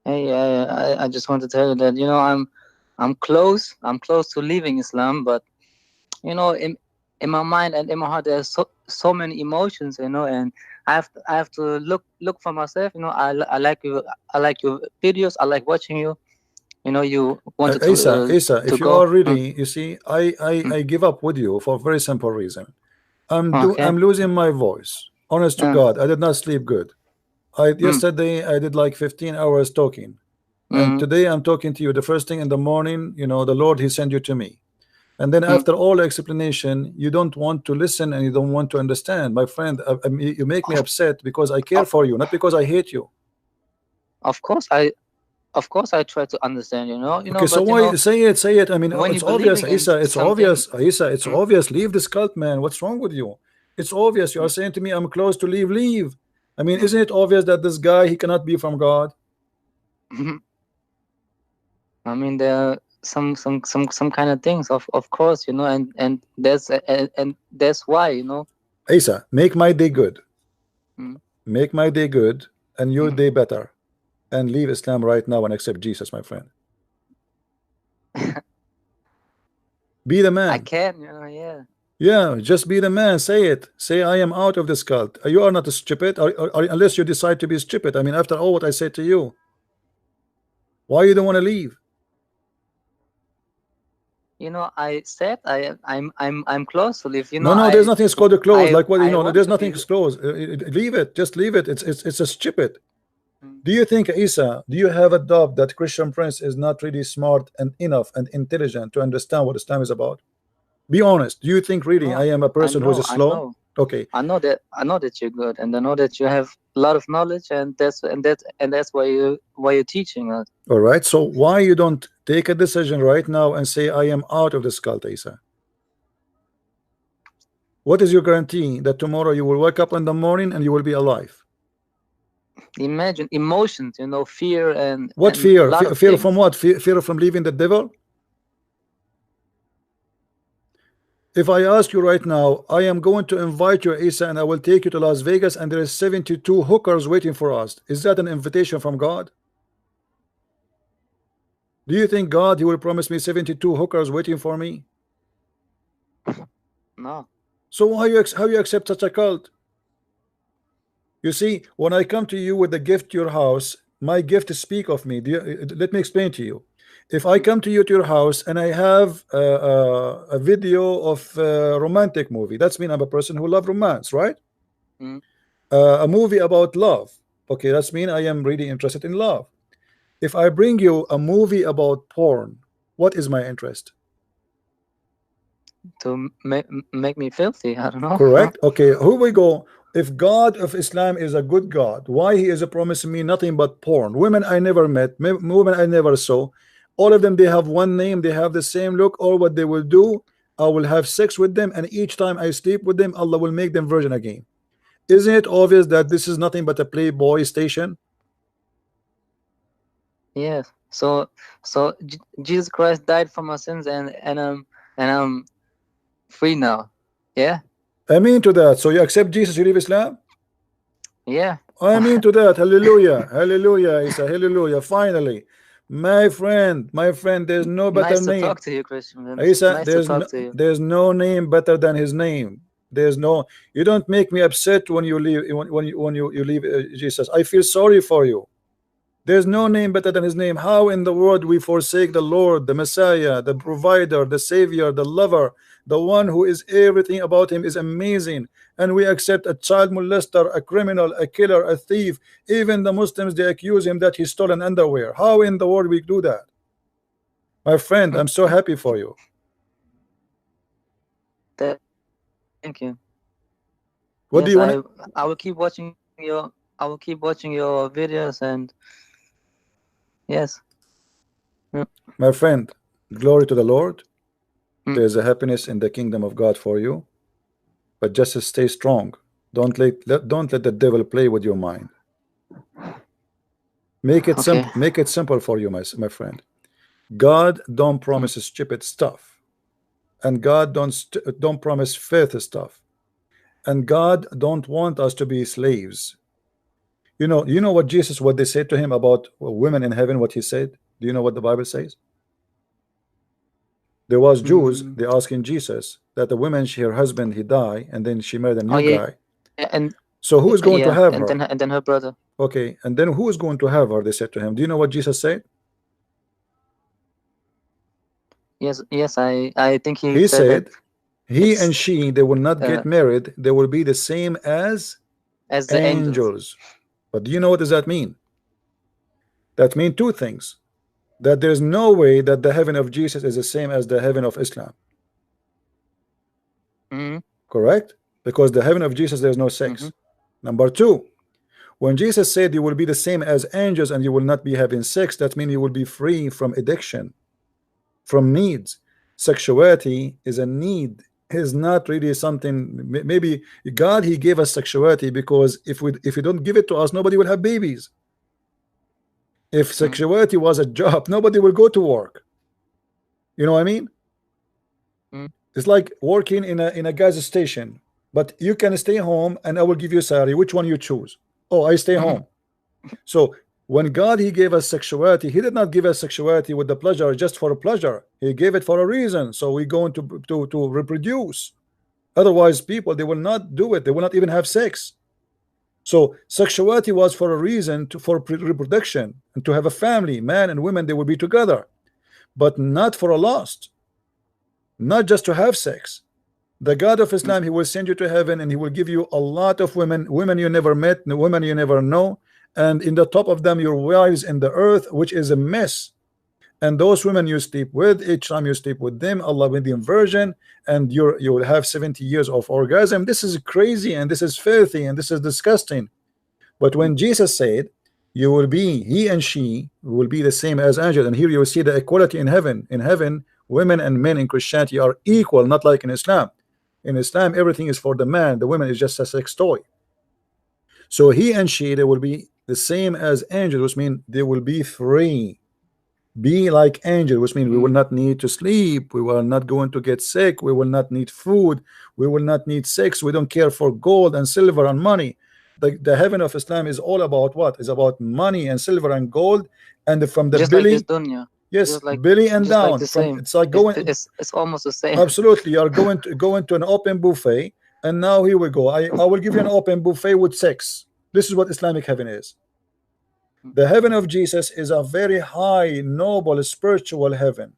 Hey, I just want to tell you that, you know, I'm close to leaving Islam, but you know, in my mind and in my heart there's so many emotions, you know, and I have to look for myself, you know. I like your videos, I like watching you. You know, you wanted Isa, to if you go. are really, you see, I give up with you for a very simple reason. Okay. I'm losing my voice. Honest to God, I did not sleep good. Yesterday I did like 15 hours talking, and today I'm talking to you. The first thing in the morning, you know, the Lord, he sent you to me, and then after all explanation, you don't want to listen and you don't want to understand, my friend. You make me upset because I care for you, not because I hate you. Of course I try to understand, you know. Okay, so why say it? I mean, it's obvious, Isa. It's obvious, Isa. It's obvious. Leave this cult, man. What's wrong with you? It's obvious. You are saying to me, I'm close to leave. I mean, isn't it obvious that this guy, he cannot be from God? I mean, there are some kind of things, of course, you know, and that's why, you know. Isa, make my day good. Make my day good and your day better, and leave Islam right now and accept Jesus, my friend. Be the man. I can, you know, yeah. Yeah, just be the man. Say it. Say, I am out of this cult. You are not stupid, or unless you decide to be stupid. I mean, after all what I said to you, why you don't want to leave? You know, I said I'm close to leave. You know, no, there's nothing called to close. Like what, you know, there's nothing to close. Leave it. Just leave it. It's a stupid. Do you think, Isa? Do you have a doubt that Christian Prince is not really smart and enough and intelligent to understand what Islam is about? Be honest. Do you think really I am a person who is slow? Okay. I know that you're good, and I know that you have a lot of knowledge, and that's why you're teaching us. All right. So why you don't take a decision right now and say I am out of this cult, Isa? What is your guarantee that tomorrow you will wake up in the morning and you will be alive? Imagine emotions, fear and what fear? Fear from what? Fear from leaving the devil? If I ask you right now, I am going to invite you, Isa, and I will take you to Las Vegas, and there is 72 hookers waiting for us. Is that an invitation from God? Do you think God, he will promise me 72 hookers waiting for me? No. So how you accept such a cult? You see, when I come to you with a gift to your house, my gift is speak of me. Let me explain to you. If I come to you to your house and I have a video of a romantic movie, that's mean I'm a person who love romance, right? Mm. A movie about love, okay, that's mean I am really interested in love. If I bring you a movie about porn, what is my interest? To make me filthy, I don't know. Correct. Okay, here we go. If God of Islam is a good God, why he is promising me nothing but porn? Women I never met, women I never saw. All of them, they have one name, they have the same look. All what they will do, I will have sex with them, and each time I sleep with them, Allah will make them virgin again. Isn't it obvious that this is nothing but a Playboy station? Yes. So Jesus Christ died for my sins, and I'm free now. Yeah. I mean to that. So you accept Jesus, you leave Islam? Yeah. I mean to that. Hallelujah. Hallelujah, Isa. Hallelujah. Finally. My friend, there's no better name. Nice to talk to you, Christian. Isa, Nice there's no name better than his name. There's no, you don't make me upset when you leave, when you leave Jesus. I feel sorry for you. There's no name better than his name. How in the world we forsake the Lord, the Messiah, the provider, the Savior, the lover, the one who is everything about him is amazing, and we accept a child molester, a criminal, a killer, a thief. Even the Muslims, they accuse him that he stole an underwear. How in the world we do that? My friend, I'm so happy for you. Thank you. What do you want? I will keep watching your videos, and yes. My friend, glory to the Lord. There's a happiness in the kingdom of God for you, but just stay strong. Don't let the devil play with your mind. Make it simple. Make it simple for you, my friend. God don't promise stupid stuff, and God don't promise faith stuff, and God don't want us to be slaves. You know what Jesus, what they said to him about women in heaven, what he said? Do you know what the Bible says? There was Jews, they asking Jesus that the woman, her husband, he died, and then she married a new guy. And so who is going to have her? And then her brother. Okay, and then who is going to have her? They said to him. Do you know what Jesus said? Yes, I think he said he and she, they will not get married. They will be the same as the angels. But do you know what does that mean? That means two things. That there's no way that the heaven of Jesus is the same as the heaven of Islam. Correct? Because the heaven of Jesus, there's no sex. Number two, when Jesus said you will be the same as angels and you will not be having sex, that means you will be free from addiction, from needs. Sexuality is a need. Is not really something. Maybe God, he gave us sexuality because if you don't give it to us, nobody will have babies. If sexuality was a job, nobody will go to work. You know what I mean? It's like working in a gas station, but you can stay home and I will give you a salary. Which one you choose? Oh, I stay home. So when God, he gave us sexuality, he did not give us sexuality with the pleasure just for a pleasure. He gave it for a reason. So we're going to reproduce. Otherwise, people, they will not do it. They will not even have sex. So sexuality was for a reason, for reproduction and to have a family. Man and women, they will be together, but not for a lust, not just to have sex. The God of Islam, he will send you to heaven and he will give you a lot of women you never met, women you never know, and in the top of them your wives in the earth, which is a mess. and those women you sleep with, each time you sleep with them, Allah with the inversion, and you will have 70 years of orgasm. This is crazy, and this is filthy, and this is disgusting. But when Jesus said, you will be, he and she will be the same as angels, and here you will see the equality in heaven. In heaven, women and men in Christianity are equal, not like in Islam. In Islam, everything is for the man, the woman is just a sex toy. So he and she, they will be the same as angels, which means they will be free. Be like angel, which means we will not need to sleep, we will not going to get sick, we will not need food, we will not need sex, we don't care for gold and silver and money. The heaven of Islam is all about what? Is about money and silver and gold, and from the just belly, like this dunya. yes, Just like, belly and just down. like the From same. it's like going, It's almost the same. absolutely. You are going to an open buffet, and now here we go. I will give you an open buffet with sex. This is what Islamic heaven is. The heaven of Jesus is a very high, noble, spiritual heaven,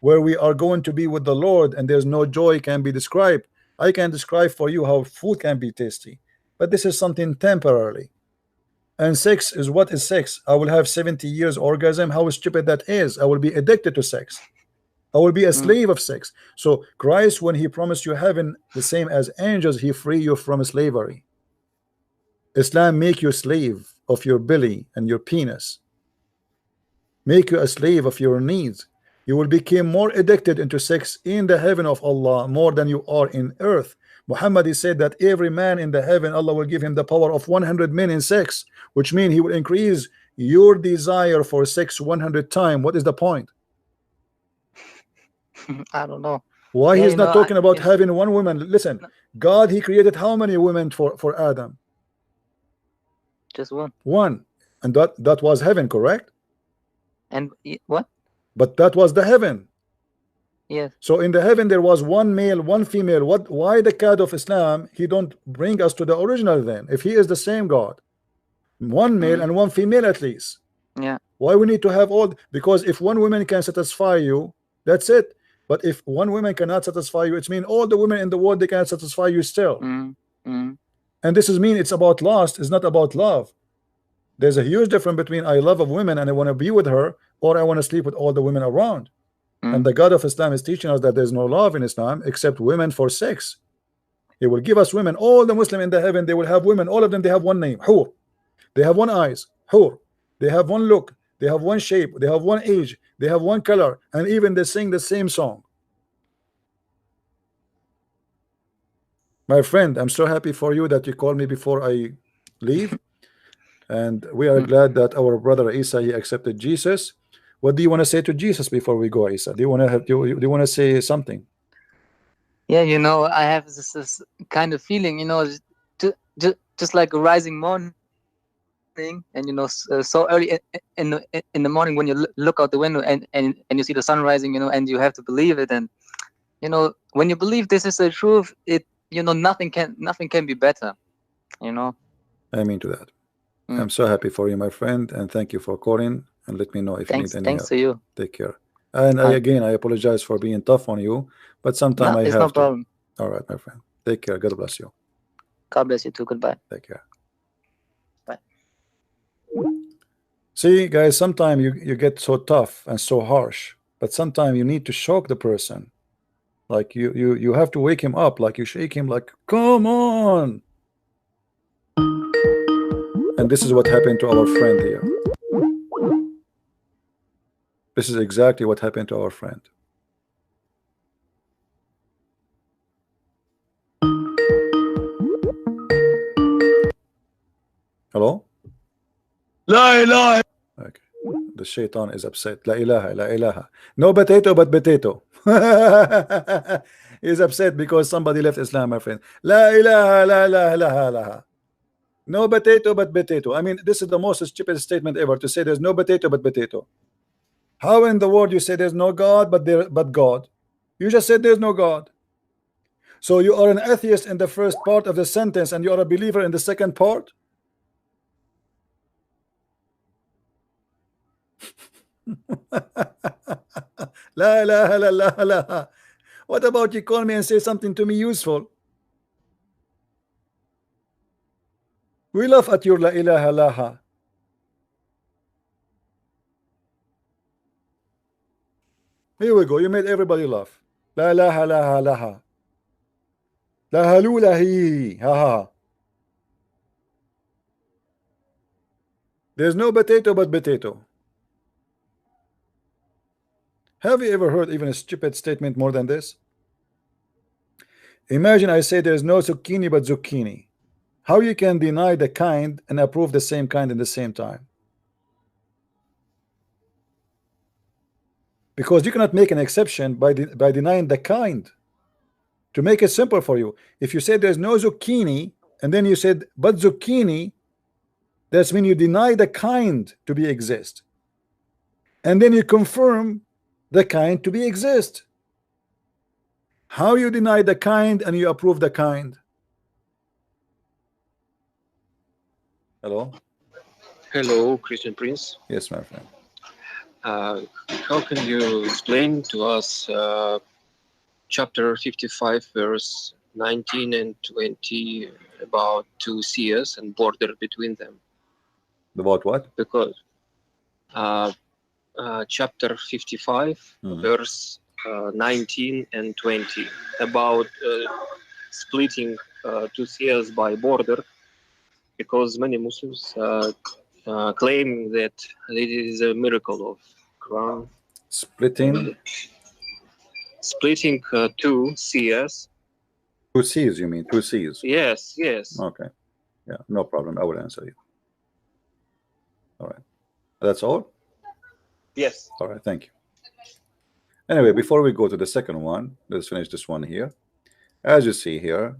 where we are going to be with the Lord, and there's no joy can be described. I can describe for you how food can be tasty, but this is something temporarily. And sex is, what is sex? I will have 70 years orgasm. How stupid that is. I will be addicted to sex. I will be a slave of sex. So Christ, when he promised you heaven the same as angels, he free you from slavery. Islam make you a slave of your belly and your penis, make you a slave of your needs. You will become more addicted into sex in the heaven of Allah more than you are in earth. Muhammad is said that every man in the heaven, Allah will give him the power of 100 men in sex, which means he will increase your desire for sex 100 times. What is the point? I don't know. Why Yeah, he's you not know, talking about having one woman? Listen, God, he created how many women for Adam? just one. One. And that was heaven, correct? And what? But that was the heaven. Yes. So in the heaven there was one male, one female. Why the God of Islam, he don't bring us to the original then, if he is the same God? One male and one female at least. Yeah. Why we need to have all? Because if one woman can satisfy you, that's it. But if one woman cannot satisfy you, it means all the women in the world, they cannot satisfy you still. And this is mean it's about lust, it's not about love. There's a huge difference between I love a woman and I want to be with her, or I want to sleep with all the women around. And the God of Islam is teaching us that there's no love in Islam except women for sex. He will give us women. All the Muslim in the heaven, they will have women. All of them, they have one name, Hur. They have one eyes, Hur. They have one look. They have one shape. They have one age. They have one color. And even they sing the same song. My friend, I'm so happy for you that you called me before I leave. And we are glad that our brother Isa, he accepted Jesus. What do you want to say to Jesus before we go, Isa? Do you want to have do you want to say something? Yeah, you know, I have this kind of feeling, you know, just like a rising morning, and you know, so early in the morning when you look out the window and you see the sun rising, you know, and you have to believe it, and you know, when you believe this is the truth, it, you know, nothing can be better, you know. I mean to that. I'm so happy for you, my friend, and thank you for calling. And let me know if you need any Thanks help. to you. Take care. And I apologize for being tough on you, but sometimes I have no to. problem. All right, my friend. Take care. God bless you. God bless you too. Goodbye. Take care. Bye. See, guys, sometimes you get so tough and so harsh, but sometimes you need to shock the person. Like you have to wake him up, like you shake him, like, come on. And this is what happened to our friend here. This is exactly what happened to our friend. Hello? La ilaha. Okay. The shaitan is upset. La ilaha, la ilaha. No potato but potato. He's upset because somebody left Islam, my friend. La ilaha, la ilaha, la ilaha. No potato but potato. I mean, this is the most stupid statement ever, to say there's no potato but potato. How in the world you say there's no God but God? You just said there's no God. So you are an atheist in the first part of the sentence and you are a believer in the second part? La ilaha la la la. What about you call me and say something to me useful? We laugh at your la ilaha laha. Here we go. You made everybody laugh. La laha laha laha. Laha lula hi ha ha. There's no potato but potato. Have you ever heard even a stupid statement more than this? Imagine I say there's no zucchini but zucchini. How you can deny the kind and approve the same kind in the same time? Because you cannot make an exception by denying the kind. To make it simple for you, if you said there's no zucchini and then you said but zucchini, that's when you deny the kind to be exist, and then you confirm the kind to be exist. How you deny the kind and you approve the kind? Hello? Hello, Christian Prince. Yes, my friend. How can you explain to us chapter 55, verse 19 and 20 about two seas and border between them? About what? Because chapter 55, verse 19 and 20 about splitting two seas by border, because many Muslims claim that it is a miracle of Quran. Splitting two seas. Two seas, you mean? Two seas? Yes, yes. Okay. Yeah, no problem. I will answer you. All right. That's all? Yes. All right, thank you. Anyway, before we go to the second one, let's finish this one here. As you see here,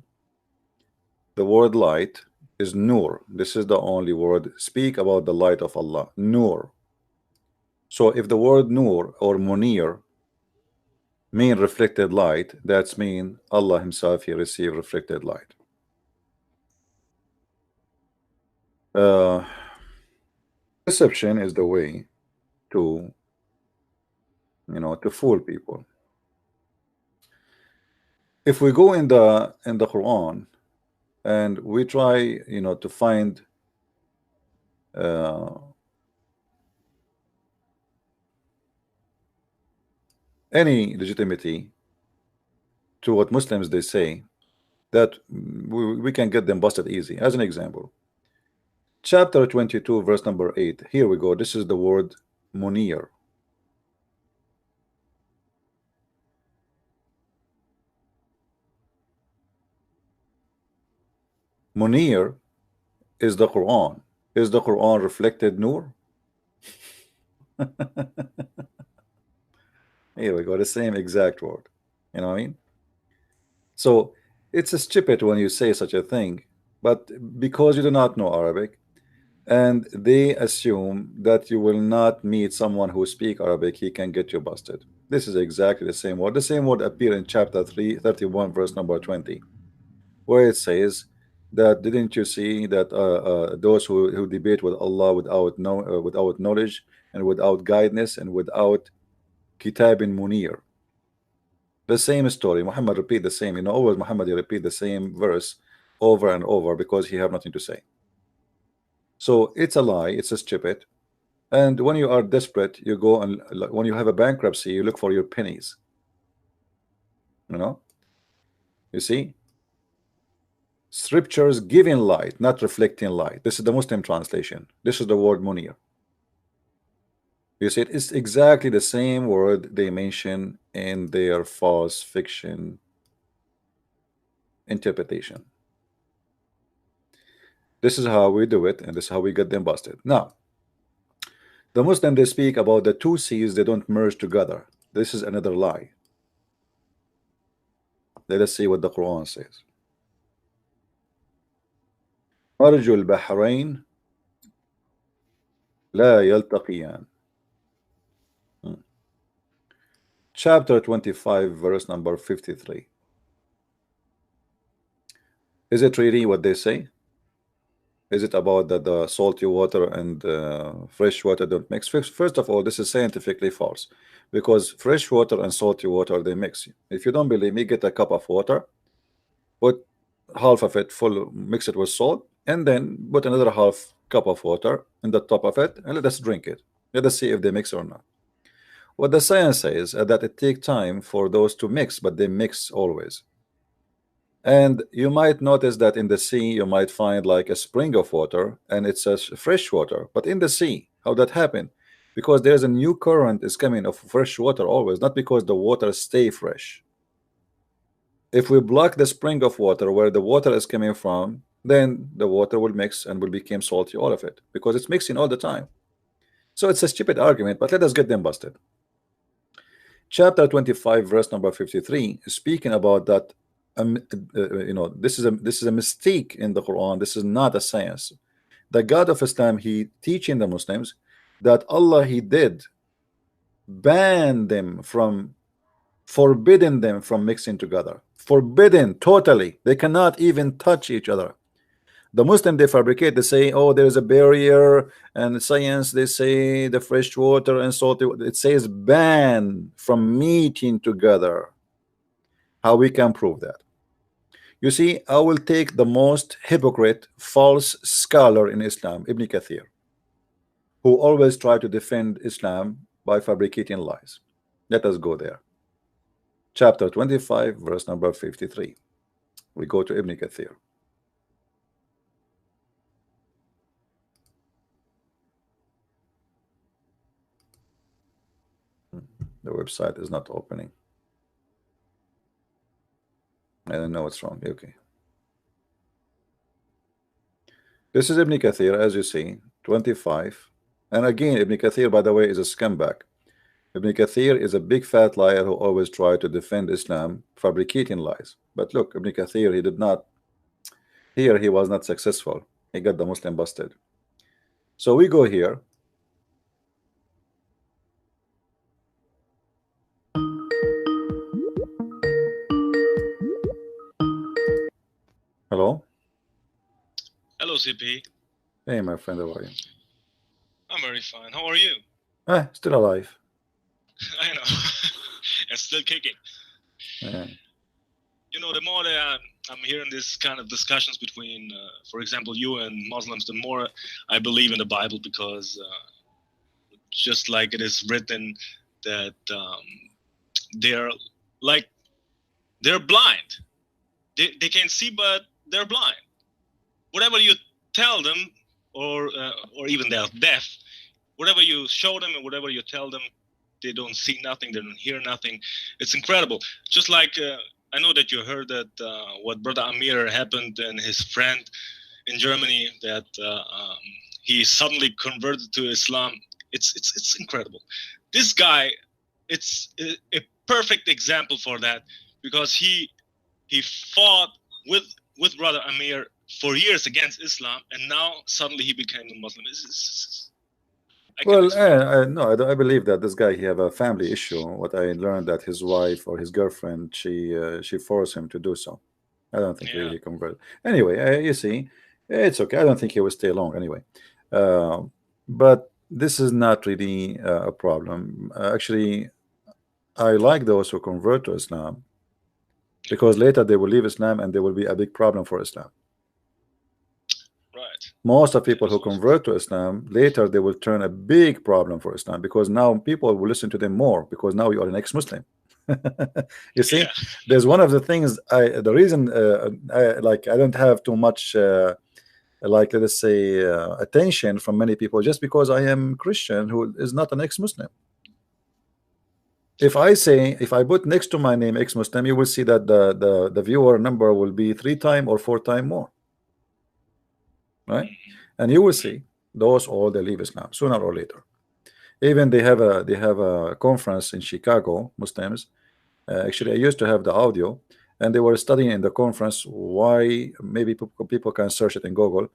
the word light is Nur. This is the only word. Speak about the light of Allah. Nur. So if the word Nur or Munir mean reflected light, that's mean Allah himself, he received reflected light. Deception is the way to, to fool people. If we go in the Quran and we try, to find any legitimacy to what Muslims they say, that we can get them busted easy. As an example, chapter 22 verse number 8, here we go. This is the word Munir. Munir is the Quran. Is the Quran reflected Nur? Here we go, the same exact word. You know what I mean? So it's a stupid when you say such a thing, but because you do not know Arabic and they assume that you will not meet someone who speak Arabic, he can get you busted. This is exactly the same word. The same word appear in chapter 31 verse number 20, where it says that, didn't you see that those who debate with Allah without knowledge and without guidance and without Kitabin Munir. The same story. Muhammad repeat the same. Always Muhammad repeat the same verse over and over because he have nothing to say. So it's a lie. It's a stupid. And when you are desperate, you go and when you have a bankruptcy, you look for your pennies. You see, scriptures giving light, not reflecting light. This is the Muslim translation. This is the word Munir. You see, it's exactly the same word they mention in their false fiction interpretation. This is how we do it, and this is how we get them busted. Now, the Muslim, they speak about the two seas, they don't merge together. This is another lie. Let us see what the Quran says. مرج البحرين لا يلتقيان. Chapter 25 verse number 53. Is it really what they say? Is it about that the salty water and fresh water don't mix? First of all, this is scientifically false, because fresh water and salty water, they mix. If you don't believe me, get a cup of water, put half of it full, mix it with salt, and then put another half cup of water in the top of it, and let us drink it. Let us see if they mix or not. What the science says that it takes time for those to mix, but they mix always. And you might notice that in the sea you might find like a spring of water and it's a fresh water, but in the sea, how that happen? Because there's a new current is coming of fresh water always, not because the water stay fresh. If we block the spring of water where the water is coming from, then the water will mix and will become salty, all of it, because it's mixing all the time. So it's a stupid argument, but let us get them busted. Chapter 25, verse number 53, is speaking about that. You know, this is a mistake in the Quran. This is not a science. The God of Islam, he teaching the Muslims that Allah, he did ban them from, forbidden them from mixing together, forbidden totally. They cannot even touch each other. The Muslim, they fabricate, they say, oh, there's a barrier, and science, they say the fresh water and salty, it says ban from meeting together. How we can prove that? You see, I will take the most hypocrite, false scholar in Islam, Ibn Kathir, who always try to defend Islam by fabricating lies. Let us go there. Chapter 25, verse number 53. We go to Ibn Kathir. The website is not opening. I don't know what's wrong. Okay. This is Ibn Kathir, as you see, 25. And again, Ibn Kathir, by the way, is a scumbag. Ibn Kathir is a big fat liar who always tried to defend Islam, fabricating lies. But look, Ibn Kathir, he did not, here he was not successful. He got the Muslim busted. So we go here. Hello? Hello, CP. Hey, my friend, how are you? I'm very fine. How are you? Still alive. I know. And still kicking. Yeah. You know, the more that I'm hearing this kind of discussions between, for example, you and Muslims, the more I believe in the Bible, because just like it is written that they're blind. They can see, but they're blind. Whatever you tell them, or even they're deaf, whatever you show them and whatever you tell them, they don't see nothing, they don't hear nothing. It's incredible. Just like I know that you heard that what Brother Amir happened and his friend in Germany, that he suddenly converted to Islam. It's incredible. This guy, it's a perfect example for that, because he fought with Brother Amir for years against Islam, and now suddenly he became a Muslim. Well, no, I believe that this guy, he have a family issue. What I learned that his wife or his girlfriend, she forced him to do so. I don't think he converted. Anyway, you see, it's okay. I don't think he will stay long anyway. But this is not really a problem. Actually, I like those who convert to Islam, because later they will leave Islam and there will be a big problem for Islam. Right. Most of people who convert to Islam, later they will turn a big problem for Islam, because now people will listen to them more, because now you are an ex-Muslim. You see, there's one of the things, the reason I don't have too much like, let us say, attention from many people, just because I am Christian who is not an ex-Muslim. If I put next to my name ex-Muslim, you will see that the viewer number will be 3 times or 4 times more, right? And you will see those all they leave Islam sooner or later. Even they have a conference in Chicago, Muslims. Actually, I used to have the audio, and they were studying in the conference why, maybe people can search it in Google,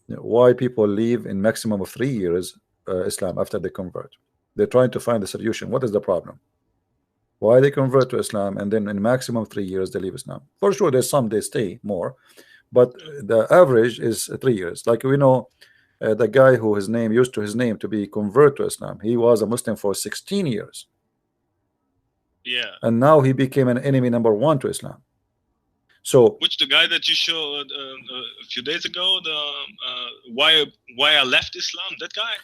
why people leave in maximum of 3 years Islam after they convert. They're trying to find the solution. What is the problem? Why they convert to Islam and then in maximum 3 years they leave Islam? For sure, there's some they stay more, but the average is 3 years. Like we know, the guy who his name used to to be convert to Islam, he was a Muslim for 16 years. Yeah. And now he became an enemy number 1 to Islam. So, which the guy that you showed a few days ago, the why I left Islam, that guy?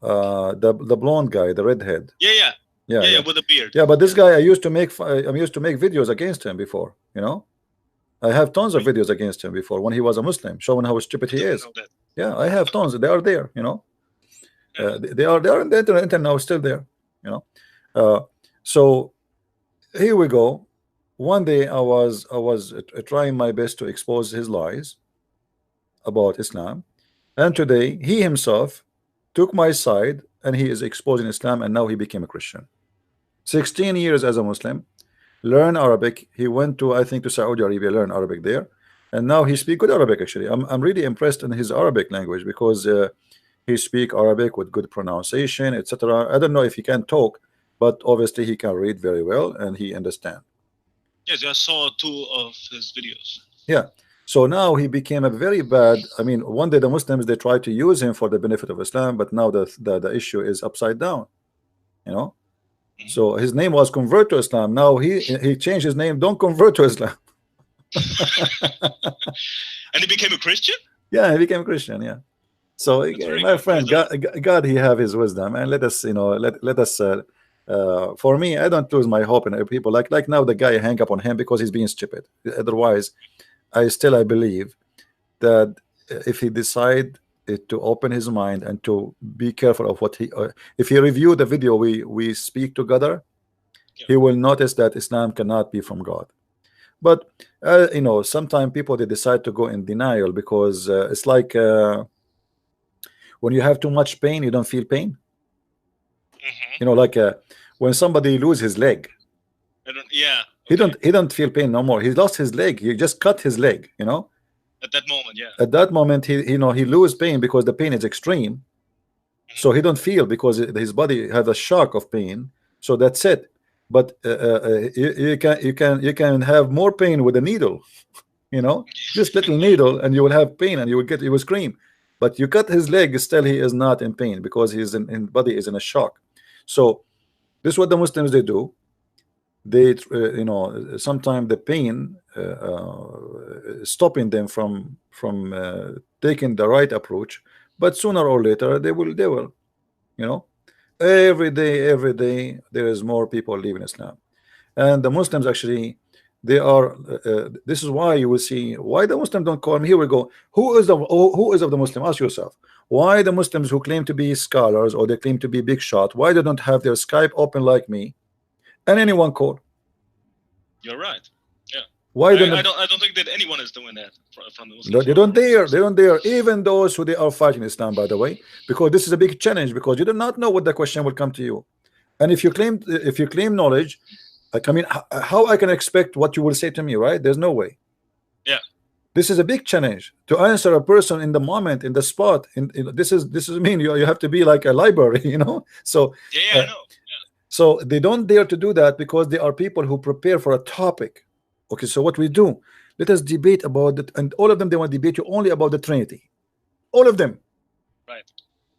the blonde guy, the redhead. Yeah, with a beard. Yeah, but this guy, I used to make videos against him before. You know, I have tons of videos against him before when he was a Muslim, showing how stupid he is. Yeah, I have tons. They are there. You know, they are in the internet now, still there. You know, so here we go. One day I was trying my best to expose his lies about Islam, and today he himself took my side and he is exposing Islam, and now he became a Christian. 16 years as a Muslim, learn Arabic. He went to, I think, to Saudi Arabia, learn Arabic there, and now he speaks good Arabic. Actually, I'm really impressed in his Arabic language because he speak Arabic with good pronunciation, etc. I don't know if he can talk, but obviously he can read very well and he understand. Yes, I saw 2 of his videos. Yeah. So now he became a very bad. I mean, one day the Muslims, they try to use him for the benefit of Islam, but now the issue is upside down. You know. So his name was convert to Islam. Now he changed his name. Don't convert to Islam. And he became a Christian. Yeah, he became a Christian. Yeah. So my friend, God, he have his wisdom, and let us, you know, let us. For me, I don't lose my hope in people. Like now, the guy hang up on him because he's being stupid. Otherwise, I believe that if he decide to open his mind and to be careful of what he, if he review the video we speak together, he will notice that Islam cannot be from God. But you know, sometimes people, they decide to go in denial because it's like when you have too much pain, you don't feel pain. You know, like when somebody lose his leg, he don't feel pain no more. He lost his leg. He just cut his leg. You know. At that moment, yeah. At that moment, he lose pain because the pain is extreme. So he don't feel because his body has a shock of pain. So that's it. But you can have more pain with a needle. You know, just little needle, and you will have pain, and you will scream. But you cut his leg, still he is not in pain because his body is in a shock. So this is what the Muslims, they do. They you know, sometimes the pain stopping them from taking the right approach, but sooner or later they will, you know, every day there is more people leaving Islam. And the Muslims, actually, they are this is why you will see why the Muslims don't call me. Here we go. Who is of the Muslim? Ask yourself, why the Muslims who claim to be scholars or they claim to be big shot, why they don't have their Skype open like me and anyone call? You're right. Yeah. Why I don't think that anyone is doing that from the Muslims. No, they don't dare. Even those who they are fighting Islam, by the way, because this is a big challenge, because you do not know what the question will come to you. And if you claim knowledge, like, I mean, how I can expect what you will say to me, right? There's no way. Yeah. This is a big challenge to answer a person in the moment, in the spot. This is mean you have to be like a library, you know. So yeah, I know. So they don't dare to do that because they are people who prepare for a topic. Okay, so what we do, let us debate about it, and all of them, they want to debate you only about the Trinity. All of them. Right.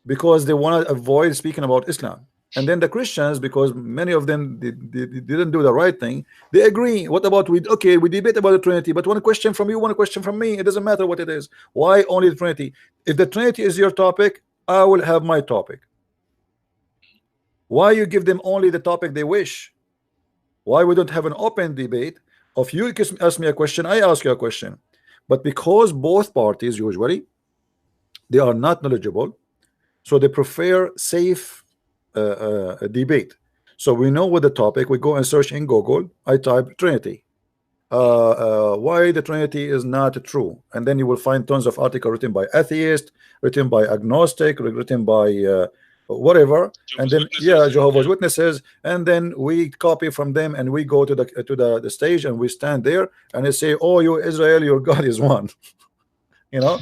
Because they want to avoid speaking about Islam. And then the Christians, because many of them they didn't do the right thing, they agree. What about we debate about the Trinity, but one question from you, one question from me, it doesn't matter what it is. Why only the Trinity? If the Trinity is your topic, I will have my topic. Why you give them only the topic they wish? Why we don't have an open debate of you ask me a question, I ask you a question? But because both parties usually they are not knowledgeable, so they prefer safe debate. So we know what the topic, we go and search in Google, I type Trinity, why the Trinity is not true, and then you will find tons of articles written by atheists, written by agnostic, written by whatever, and then Jehovah's Witnesses, and then we copy from them and we go to the stage and we stand there and they say, oh, you Israel, your God is one. You know.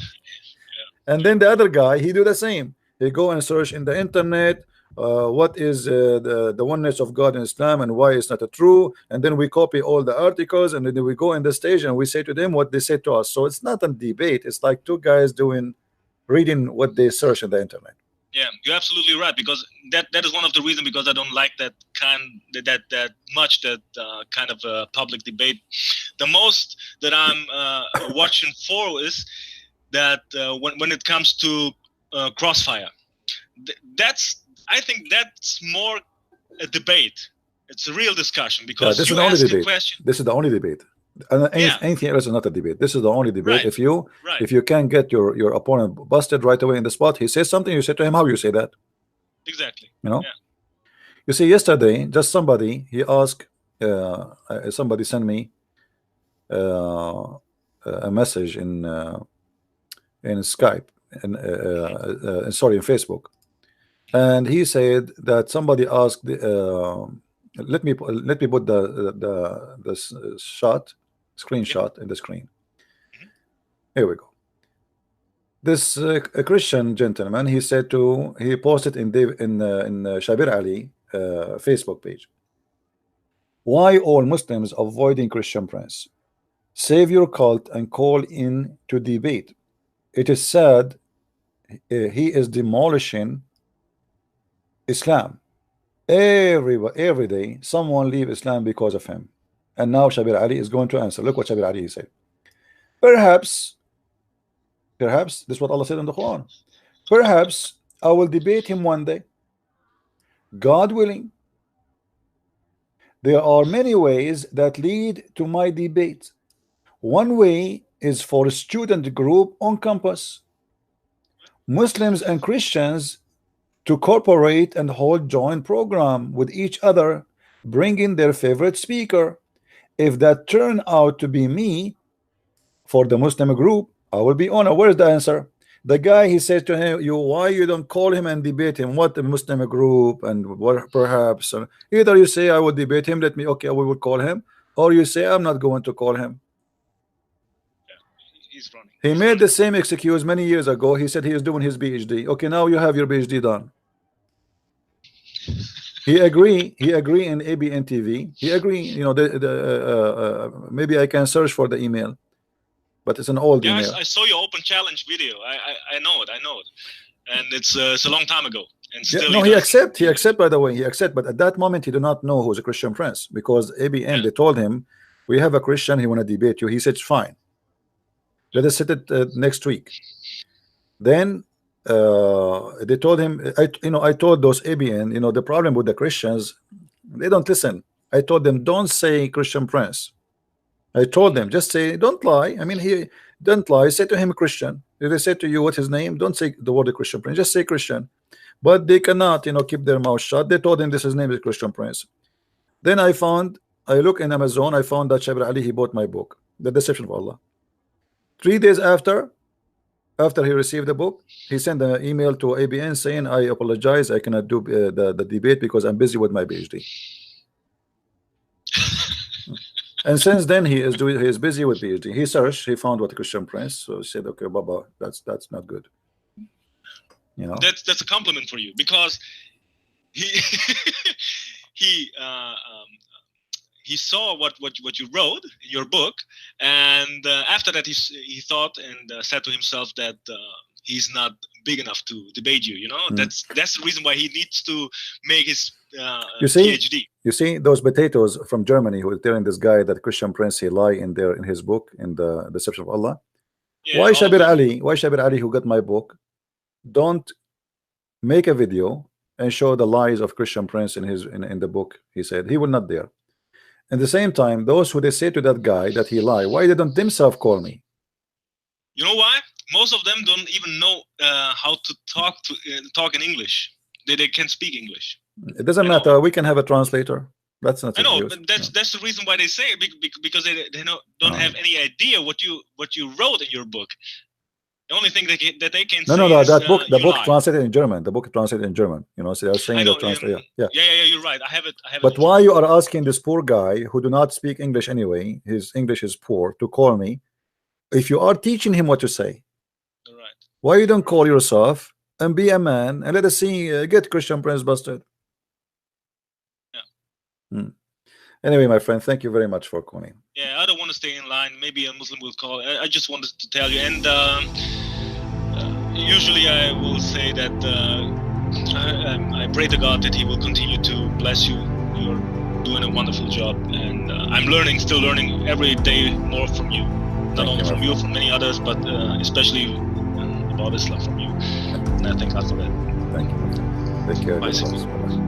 And then the other guy, he do the same. He go and search in the internet what is the oneness of God in Islam and why it's not true, and then we copy all the articles and then we go in the stage and we say to them what they say to us. So it's not a debate, it's like two guys reading what they search in the internet. Yeah, you're absolutely right, because that is one of the reasons because I don't like that kind of public debate. The most that I'm watching for is that when it comes to Crossfire. I think that's more a debate. It's a real discussion because this you is the only ask a debate. question. This is the only debate. And anything else is not a debate. This is the only debate. Right. If you can get your opponent busted right away in the spot, he says something, you say to him, how you say that? Exactly. You know. Yeah. You see, yesterday, just somebody he asked. Somebody sent me a message in Skype and sorry, in Facebook, and he said that somebody asked. Let me put the screenshot in the screen. Here we go. This a Christian gentleman, he posted in Shabir Ali Facebook page. Why all Muslims avoiding Christian Prince? Save your cult and call in to debate. It is sad he is demolishing Islam. Every day someone leave Islam because of him, and now Shabir Ali is going to answer. Look what Shabir Ali said. Perhaps this is what Allah said in the Quran. Perhaps I will debate him one day, God willing. There are many ways that lead to my debate. One way is for a student group on campus, Muslims and Christians, to cooperate and hold joint program with each other, bring in their favorite speaker. If that turn out to be me for the Muslim group, I will be honored. Where's the answer? The guy, he says to him, why you don't call him and debate him? What the Muslim group and what perhaps either you say I will debate him, we will call him, or you say I'm not going to call him. He's running. He made the same excuse many years ago. He said he is doing his PhD. Okay, now you have your PhD done. He agree in ABN TV. He agree. You know, maybe I can search for the email, but it's an old email. I saw your open challenge video. I know it, and it's a long time ago. And still he accept. By the way, he accept. But at that moment, he did not know who's a Christian Prince, because ABN they told him, we have a Christian. He want to debate you. He said fine. Let us set it next week. Then they told him, I told those ABN, the problem with the Christians, they don't listen. I told them, don't say Christian Prince. I told them, just say, don't lie. I mean, he don't lie. Say to him Christian. If they say to you what's his name, don't say the word Christian Prince. Just say Christian. But they cannot, keep their mouth shut. They told him his name is Christian Prince. Then I look in Amazon. I found that Shabir Ali, he bought my book, The Deception of Allah. 3 days after he received the book, he sent an email to ABN saying, I apologize, I cannot do the debate because I'm busy with my PhD. And since then he is busy with PhD. He searched, he found what a Christian Prince, so he said, okay, Baba, that's not good. That's a compliment for you, because he saw what you wrote in your book, and after that he thought and said to himself that he's not big enough to debate you. That's the reason why he needs to make his PhD. You see those potatoes from Germany who are telling this guy that Christian Prince he lie in his book, in the Deception of Allah. Yeah, why Shabir Ali, who got my book, don't make a video and show the lies of Christian Prince in the book? He said he will not dare. At the same time, those who they say to that guy that he lied, why they don't themselves call me? You know why? Most of them don't even know how to talk in English. They can't speak English. It doesn't matter. We can have a translator. That's not. I know, but that's the reason why they say it, because they don't have any idea what you wrote in your book. The only thing that they can say is, the book translated in German. The book translated in German. So they're saying that translate. Yeah, you're right. I have it. But why you are asking this poor guy who do not speak English anyway? His English is poor, to call me. If you are teaching him what to say, right? Why you don't call yourself and be a man and let us see get Christian Prince busted? Yeah. Anyway, my friend, thank you very much for calling. Yeah, I don't want to stay in line. Maybe a Muslim will call. I just wanted to tell you. And usually I will say that I pray to God that He will continue to bless you. You're doing a wonderful job, and I'm still learning every day more from you. Not only from you, from many others, but especially about Islam from you. And I thank God for that. Thank you, my friend. Take care. Bye, God sir. bless. Bye-bye.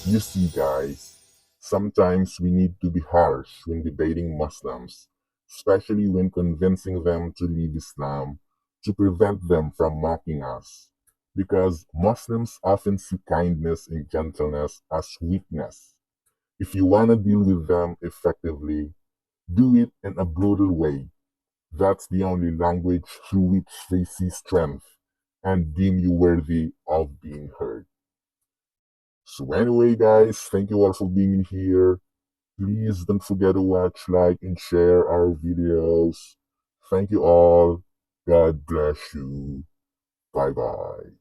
You see, guys, sometimes we need to be harsh when debating Muslims, especially when convincing them to leave Islam to prevent them from mocking us. Because Muslims often see kindness and gentleness as weakness. If you want to deal with them effectively, do it in a brutal way. That's the only language through which they see strength and deem you worthy of being heard. So anyway, guys, thank you all for being here. Please don't forget to watch, like, and share our videos. Thank you all. God bless you. Bye-bye.